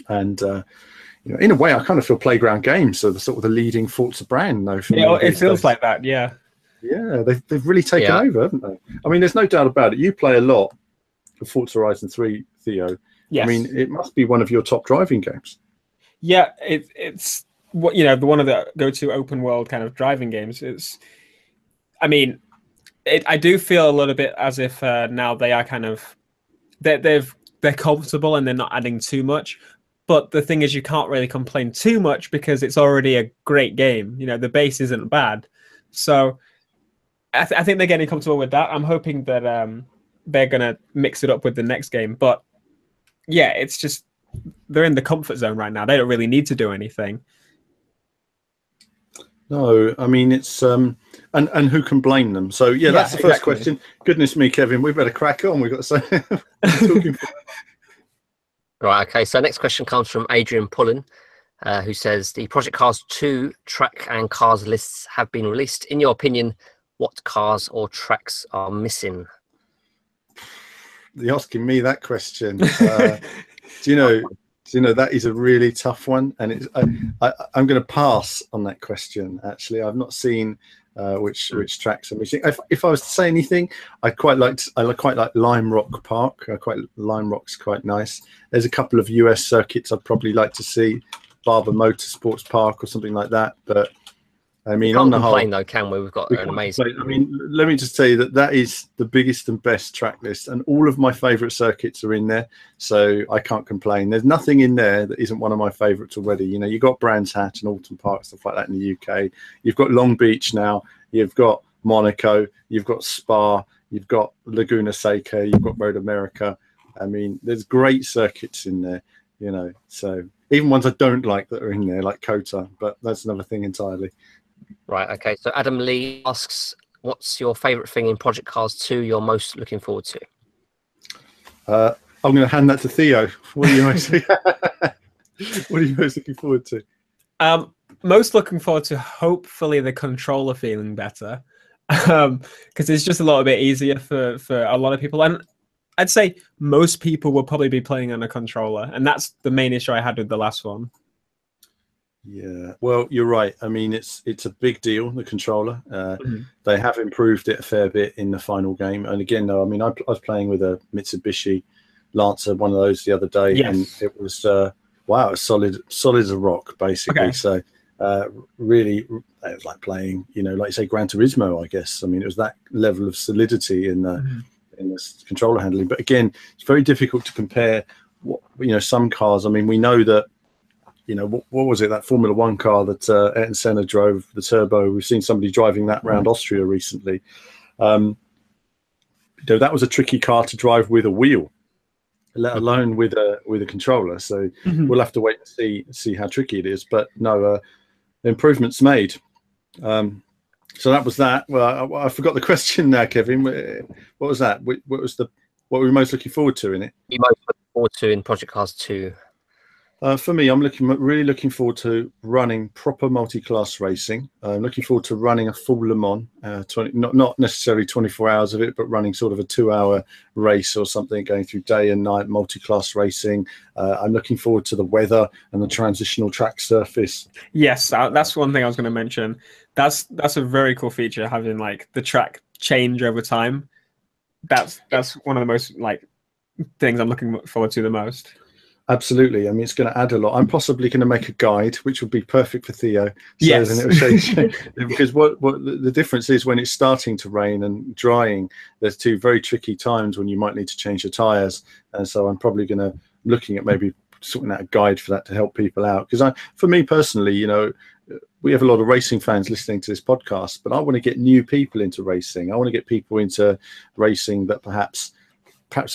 and you know, in a way, I kind of feel Playground Games are the sort of the leading Forza brand, though. Yeah, it feels like that. Yeah, they've really taken over, haven't they? I mean, there's no doubt about it. You play a lot of Forza Horizon 3, Theo. Yes. I mean, it must be one of your top driving games. Yeah, it's what, you know, one of the go-to open world kind of driving games. I mean, I do feel a little bit as if now they are kind of they're comfortable and they're not adding too much. But the thing is, you can't really complain too much because it's already a great game. You know, the base isn't bad, so I think they're getting comfortable with that. I'm hoping that they're gonna mix it up with the next game. But yeah, it's just they're in the comfort zone right now. They don't really need to do anything. No, I mean, it's and who can blame them? So yeah, that's the first question. Goodness me, Kevin, we better crack on. We've got to say. Right, okay, so next question comes from Adrian Pullen, who says, the Project Cars 2 track and cars lists have been released. In your opinion, what cars or tracks are missing? You're asking me that question. Do you know, that is a really tough one, and it's I'm going to pass on that question. Actually, I've not seen which tracks are missing. If I was to say anything, I quite like Lime Rock Park. Lime Rock's quite nice. There's a couple of US circuits I'd probably like to see, Barber Motorsports Park or something like that. But I mean, on the whole, though, can we? We've got an amazing. I mean, let me just tell you that is the biggest and best track list, and all of my favourite circuits are in there, so I can't complain. There's nothing in there that isn't one of my favourites already. You know, you've got Brands Hatch and Alton Park, stuff like that in the UK. You've got Long Beach now. You've got Monaco. You've got Spa. You've got Laguna Seca. You've got Road America. I mean, there's great circuits in there, you know. So even ones I don't like that are in there, like Kota, but that's another thing entirely. Right. Okay. So Adam Lee asks, "What's your favourite thing in Project Cars 2 you're most looking forward to?" I'm going to hand that to Theo. What are you most, what are you most looking forward to? Most looking forward to hopefully the controller feeling better, because it's just a little bit easier for a lot of people, and I'd say most people will probably be playing on a controller, and that's the main issue I had with the last one. Yeah, well, you're right. I mean, it's a big deal, the controller. They have improved it a fair bit in the final game. And again, though, I mean, I was playing with a Mitsubishi Lancer, one of those the other day, and it was wow, solid as a rock, basically. So really, it was like playing, you know, like you say, Gran Turismo, I guess. I mean, it was that level of solidity in the controller handling. But again, it's very difficult to compare. What, you know, some cars. I mean, we know that. You know, what was it, that Formula One car that Ayrton Senna drove, the turbo? We've seen somebody driving that around Austria recently. You know, that was a tricky car to drive with a wheel, let alone with a controller. So we'll have to wait and see how tricky it is. But no, improvements made. So that was that. Well, I forgot the question now, Kevin. What was that? What were we most looking forward to in it? You most looking forward to in Project Cars 2? For me, I'm really looking forward to running proper multi-class racing. I'm looking forward to running a full Le Mans, not necessarily 24 hours of it, but running sort of a 2-hour race or something, going through day and night multi-class racing. I'm looking forward to the weather and the transitional track surface. Yes, that's one thing I was going to mention. That's a very cool feature, having like the track change over time. That's one of the most like things I'm looking forward to the most. Absolutely. I mean, it's going to add a lot. I'm possibly going to make a guide, which would be perfect for Theo. So yes. Then it will show, because what the difference is when it's starting to rain and drying, there's two very tricky times when you might need to change your tyres. And so I'm probably going to looking at maybe sorting out a guide for that to help people out. Because for me personally, you know, we have a lot of racing fans listening to this podcast, but I want to get new people into racing. I want to get people into racing that perhaps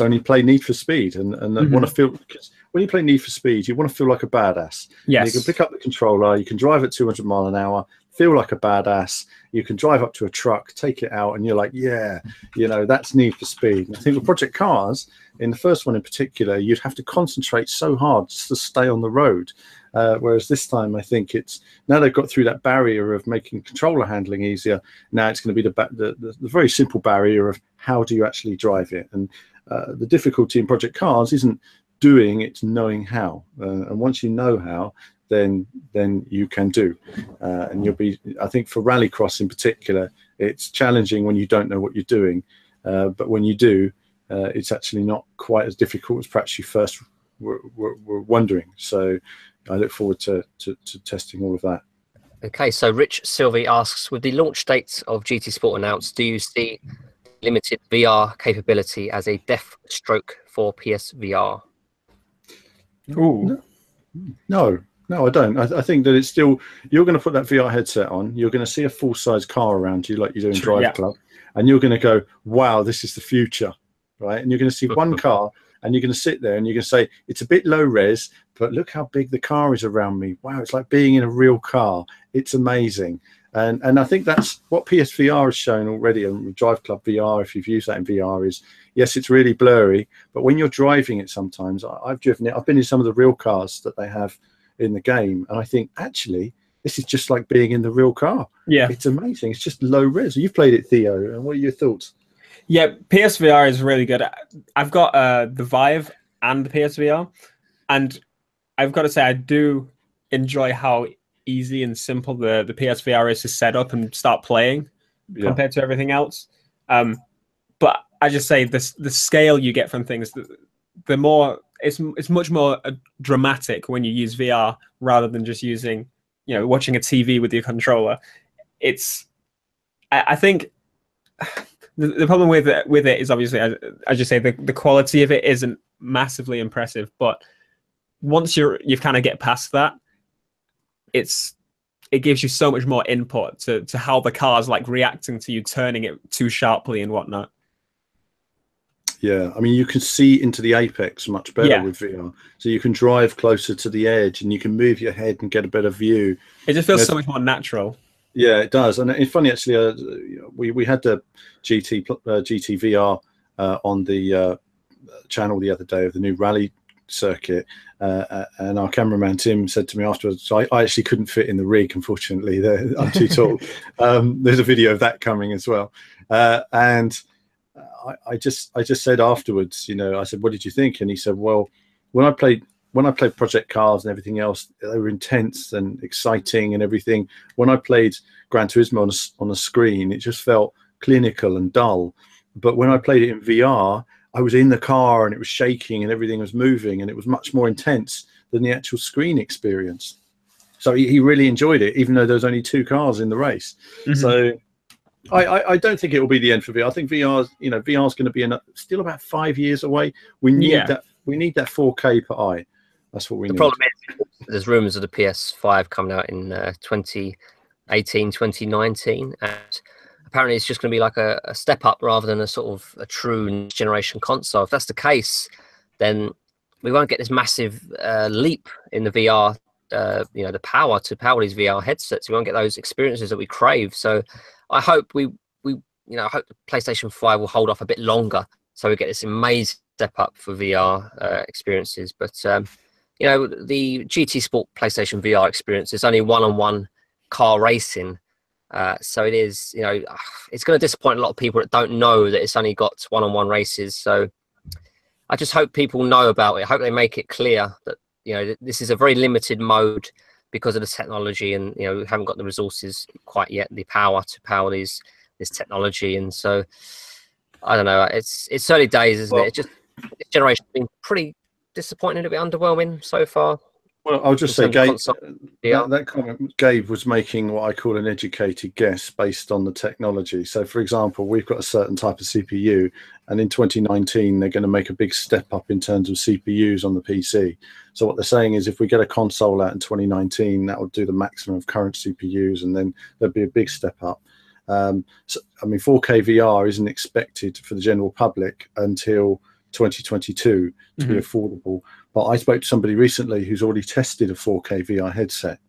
only play Need for Speed and want to feel, because when you play Need for Speed, you want to feel like a badass. Yes. You can pick up the controller, you can drive at 200 mile an hour, feel like a badass. You can drive up to a truck, take it out, and you're like, yeah, you know, that's Need for Speed. And I think with Project Cars, in the first one in particular, you'd have to concentrate so hard just to stay on the road. Whereas this time, I think it's now they've got through that barrier of making controller handling easier. Now it's going to be the very simple barrier of how do you actually drive it. And the difficulty in Project Cars isn't doing, it's knowing how. And once you know how, then you can do. And you'll be, I think for rallycross in particular, it's challenging when you don't know what you're doing. But when you do, it's actually not quite as difficult as perhaps you first were wondering. So I look forward to testing all of that. Okay, so Rich Sylvie asks, with the launch date of GT Sport announced, do you see limited VR capability as a death stroke for PSVR? Ooh. No, I don't. I think that it's still, you're going to put that VR headset on, you're going to see a full-size car around you like you do in Drive Club, and you're going to go, wow, this is the future, right? And you're going to see one car, and you're going to sit there and you're going to say, it's a bit low res, but look how big the car is around me. Wow, it's like being in a real car. It's amazing. And I think that's what PSVR has shown already, and Drive Club VR, if you've used that in VR, is, yes, it's really blurry, but when you're driving it sometimes, I've driven it, I've been in some of the real cars that they have in the game, and I think, actually, this is just like being in the real car. Yeah. It's amazing. It's just low res. You've played it, Theo, and what are your thoughts? Yeah, PSVR is really good. I've got the Vive and the PSVR, and I've got to say I do enjoy how easy and simple the PSVR is to set up and start playing compared to everything else. But I just say the scale you get from things, the more it's much more dramatic when you use VR rather than just using, you know, watching a TV with your controller. I think the problem with it is obviously, as you say, the quality of it isn't massively impressive. But once you've kind of get past that, it gives you so much more input to how the car's like reacting to you turning it too sharply and whatnot. Yeah, I mean, you can see into the apex much better with VR. So you can drive closer to the edge, and you can move your head and get a better view. It just feels so much more natural. Yeah, it does. And it's funny, actually, we had the GT VR on the channel the other day of the new rally circuit, and our cameraman Tim said to me afterwards, so I actually couldn't fit in the rig, unfortunately. I'm too tall. There's a video of that coming as well, and I just said afterwards, I said, what did you think? And he said, well, when I played Project Cars and everything else, they were intense and exciting and everything. When I played Gran Turismo on a screen, it just felt clinical and dull. But when I played it in VR, I was in the car and it was shaking and everything was moving, and it was much more intense than the actual screen experience. So he really enjoyed it, even though there was only 2 cars in the race. Mm-hmm. So I don't think it will be the end for VR. I think VR is going to be still about 5 years away. We need that. We need that 4K per eye. That's what we need. The problem is there's rumors of the PS5 coming out in 2018, 2019, and apparently it's just going to be like a step up rather than a sort of a true generation console. If that's the case, then we won't get this massive leap in the VR. The power to power these VR headsets. We won't get those experiences that we crave. So I hope I hope the PlayStation 5 will hold off a bit longer, so we get this amazing step up for VR experiences. But the GT Sport PlayStation VR experience is only one-on-one car racing, so it is. It's going to disappoint a lot of people that don't know that it's only got one-on-one races. So I just hope people know about it. I hope they make it clear that this is a very limited mode because of the technology, and we haven't got the resources quite yet, the power to power this technology. And so I don't know. It's early days, isn't it? It's just this generation has been pretty disappointing, a bit underwhelming so far. Well, I'll just say, Gabe, that comment Gabe was making what I call an educated guess based on the technology. So, for example, we've got a certain type of CPU, and in 2019, they're going to make a big step up in terms of CPUs on the PC. So what they're saying is if we get a console out in 2019, that will do the maximum of current CPUs, and then there'll be a big step up. 4K VR isn't expected for the general public until 2022 to be affordable. But I spoke to somebody recently who's already tested a 4K VR headset.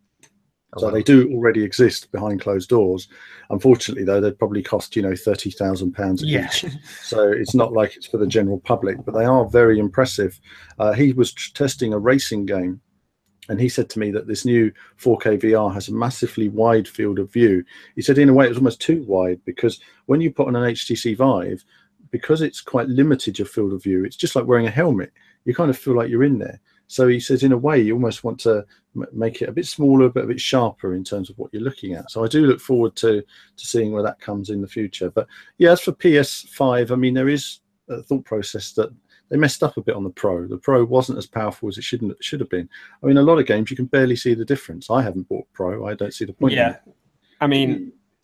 So they do already exist behind closed doors. Unfortunately, though, they'd probably cost, £30,000 each. So it's not like it's for the general public, but they are very impressive. He was testing a racing game, and he said to me that this new 4K VR has a massively wide field of view. He said, in a way, it was almost too wide, because when you put on an HTC Vive, because it's quite limited your field of view, it's just like wearing a helmet. You kind of feel like you're in there. So he says, in a way, you almost want to make it a bit smaller, but a bit sharper in terms of what you're looking at. So I do look forward to seeing where that comes in the future. But yeah, as for PS5, there is a thought process that they messed up a bit on the Pro. The Pro wasn't as powerful as it should have been. A lot of games you can barely see the difference. I haven't bought Pro. I don't see the point. Yeah,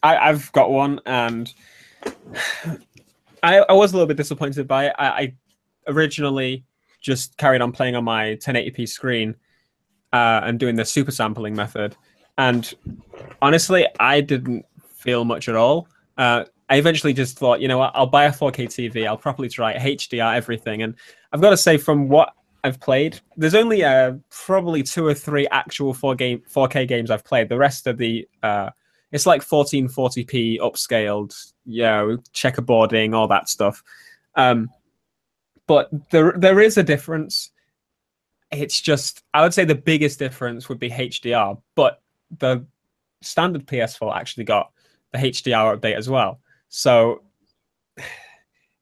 I've got one, and I was a little bit disappointed by it. I originally just carried on playing on my 1080p screen and doing the super sampling method. And honestly, I didn't feel much at all. I eventually just thought, what, I'll buy a 4K TV. I'll properly try it, HDR, everything. And I've got to say, from what I've played, there's only probably 2 or 3 actual 4K games I've played. The rest of the it's like 1440p upscaled, checkerboarding, all that stuff. But there is a difference. It's just, I would say the biggest difference would be HDR, but the standard PS4 actually got the HDR update as well. So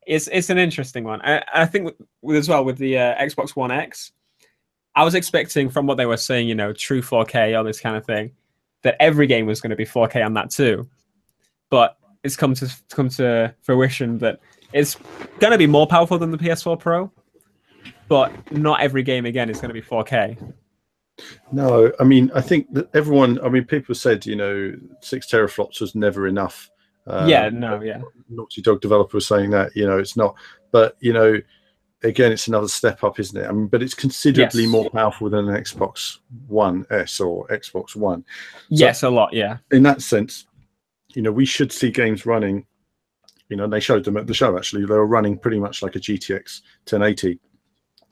it's an interesting one. I think as well with the Xbox One X, I was expecting, from what they were saying, true 4K, all this kind of thing, that every game was going to be 4K on that too. But it's come to fruition that it's going to be more powerful than the PS4 Pro, but not every game, again, is going to be 4K. No, I think that people said, 6 teraflops was never enough. Naughty Dog developer was saying that, it's not. But, again, it's another step up, isn't it? But it's considerably more powerful than an Xbox One S or Xbox One. Yes, a lot, yeah. In that sense, we should see games running you know, and they showed them at the show. Actually, they were running pretty much like a GTX 1080.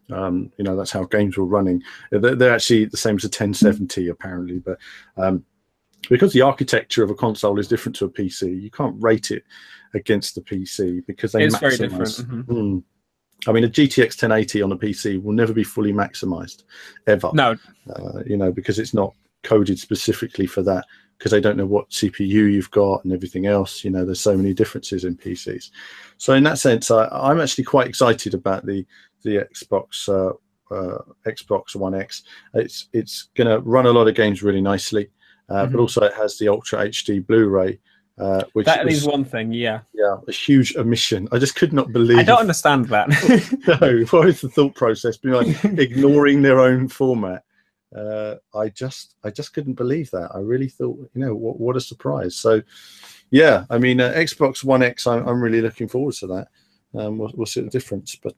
You know, that's how games were running. They're actually the same as a 1070 apparently, but because the architecture of a console is different to a PC, you can't rate it against the PC because they It's maximize. very different. I mean, a GTX 1080 on a PC will never be fully maximized, ever. No. You know, because it's not coded specifically for that, because they don't know what CPU you've got and everything else. You know, there's so many differences in PCs. So in that sense, I'm actually quite excited about the Xbox Xbox One X. It's going to run a lot of games really nicely, but also it has the Ultra HD Blu-ray. Which that is one thing, yeah, a huge omission. I just could not believe. I don't understand that. No, what is the thought process behind ignoring their own format? I just couldn't believe that. I really thought, you know, what a surprise. So, yeah, I mean, Xbox One X, I'm really looking forward to that. We'll see the difference. But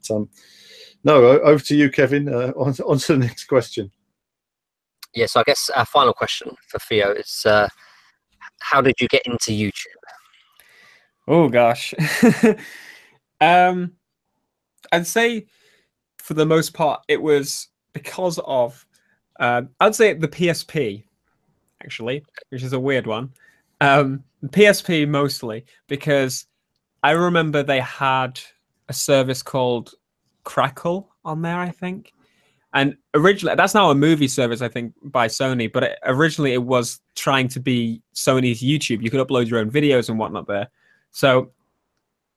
no, over to you, Kevin. On to the next question. Yes, I guess our final question for Theo is, how did you get into YouTube? Oh gosh. I'd say for the most part it was because of I'd say the PSP, actually, which is a weird one. PSP mostly because I remember they had a service called Crackle on there, I think. And originally, that's now a movie service, I think, by Sony. But originally, it was trying to be Sony's YouTube. You could upload your own videos and whatnot there. So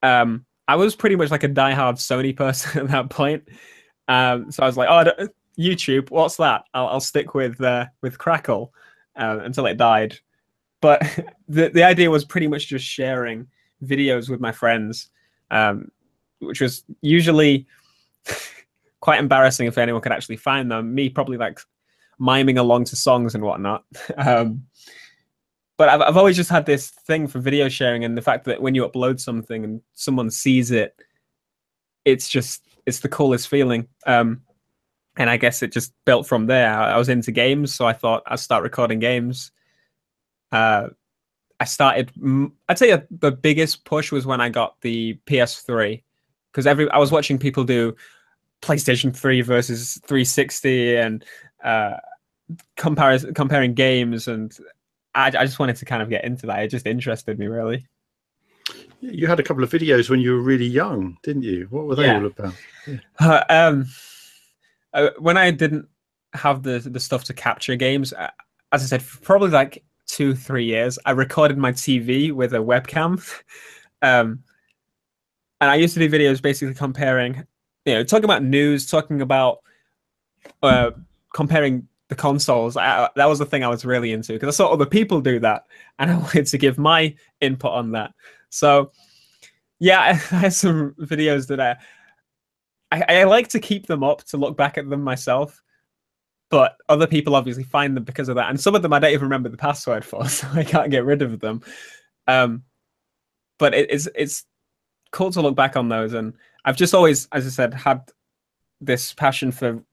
I was pretty much like a diehard Sony person at that point. So I was like, oh, YouTube, what's that? I'll stick with Crackle until it died. But the idea was pretty much just sharing videos with my friends, which was usually quite embarrassing if anyone could actually find them. Me probably like miming along to songs and whatnot. But I've always just had this thing for video sharing, and the fact that when you upload something and someone sees it, it's the coolest feeling. And I guess it just built from there. I was into games, so I thought I'd start recording games. I started, I'd say the biggest push was when I got the PS3, because I was watching people do PlayStation 3 versus 360 and comparing games, and I just wanted to kind of get into that. It just interested me, really. You had a couple of videos when you were really young, didn't you? What were they all about? Yeah. When I didn't have the stuff to capture games, as I said, for probably like 2-3 years, I recorded my TV with a webcam. And I used to do videos basically comparing, talking about news, talking about comparing the consoles. That was the thing I was really into, because I saw other people do that and I wanted to give my input on that. So yeah, I had some videos that I like to keep them up to look back at them myself, but other people obviously find them because of that. And some of them I don't even remember the password for, so I can't get rid of them. But it's cool to look back on those. And I've just always, as I said, had this passion for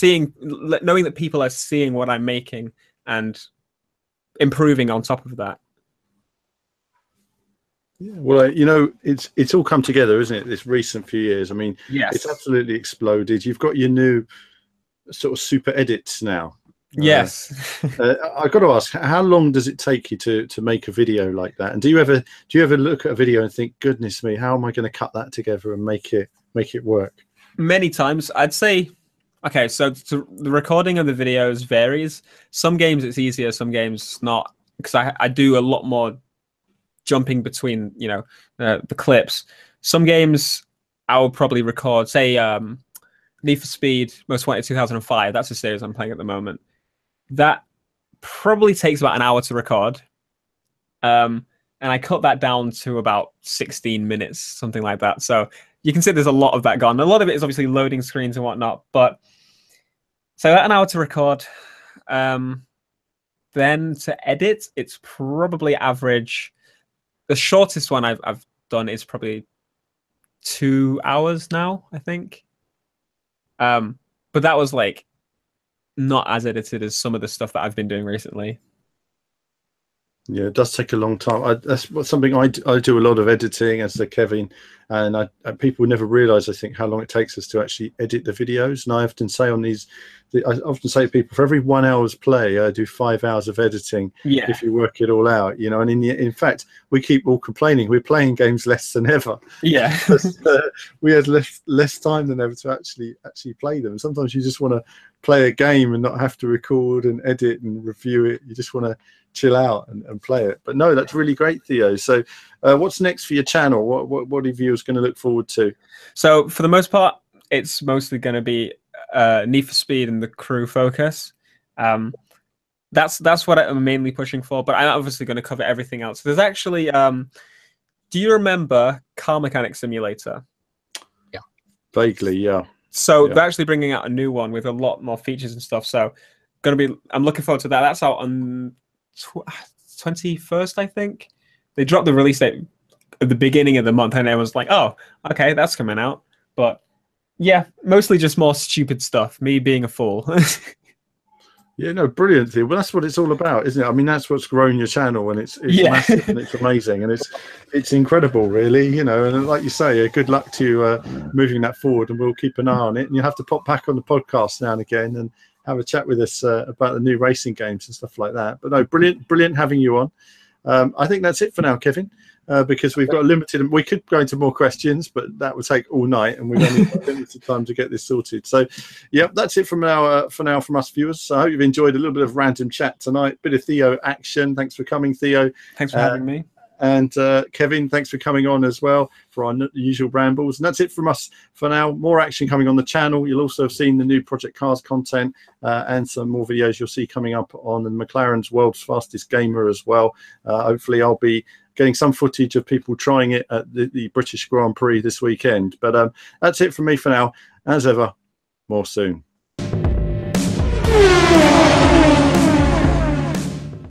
knowing that people are seeing what I'm making and improving on top of that. Yeah, well, it's all come together, isn't it? This recent few years. I mean, yes, it's absolutely exploded. You've got your new sort of super edits now. Yes. I've got to ask, how long does it take you to make a video like that? And do you ever look at a video and think, goodness me, how am I going to cut that together and make it work? Many times, I'd say. Okay, so the recording of the videos varies. Some games it's easier, some games not, because I do a lot more jumping between the clips. Some games I will probably record, say Need for Speed Most Wanted 2005. That's a series I'm playing at the moment. That probably takes about an hour to record, and I cut that down to about 16 minutes, something like that. So you can see there's a lot of that gone. A lot of it is obviously loading screens and whatnot, but so an hour to record. Then to edit, it's probably average. The shortest one I've done is probably 2 hours now, I think. But that was like not as edited as some of the stuff that I've been doing recently. Yeah, it does take a long time. Something I do a lot of editing, as Kevin, and people never realise, I think, how long it takes us to actually edit the videos. And I often say to people, for every 1 hour's play, I do 5 hours of editing. Yeah. If you work it all out, you know. And in fact, we keep all complaining we're playing games less than ever. Yeah. We had less time than ever to actually play them. Sometimes you just want to play a game and not have to record and edit and review it. You just want to chill out and play it. But no, that's really great, Theo. So what's next for your channel? What are viewers going to look forward to? So for the most part, it's mostly going to be Need for Speed and the crew focus. That's what I'm mainly pushing for, but I'm obviously going to cover everything else. There's actually do you remember Car Mechanic Simulator? Yeah, vaguely, yeah. So they're actually bringing out a new one with a lot more features and stuff. So I'm looking forward to that. That's out on 21st, I think. They dropped the release date at the beginning of the month, and everyone's like, oh, okay, that's coming out. But yeah, mostly just more stupid stuff, me being a fool. Yeah, no, brilliant. Well, that's what it's all about, isn't it? I mean, that's what's grown your channel, and it's massive and it's amazing, and it's incredible, really. You know, and like you say, good luck to you moving that forward, and we'll keep an eye on it. And you'll have to pop back on the podcast now and again and have a chat with us about the new racing games and stuff like that. But no, brilliant having you on. I think that's it for now, Kevin, because we've got we could go into more questions, but that would take all night, and we've only got limited time to get this sorted. So, yeah, that's it from now for now from us viewers. So I hope you've enjoyed a little bit of random chat tonight, bit of Theo action. Thanks for coming, Theo. Thanks for having me. And Kevin, thanks for coming on as well for our usual rambles. And that's it from us for now. More action coming on the channel. You'll also have seen the new Project Cars content and some more videos you'll see coming up on the McLaren's World's Fastest Gamer as well. Hopefully I'll be getting some footage of people trying it at the British Grand Prix this weekend. But that's it from me for now. As ever, more soon.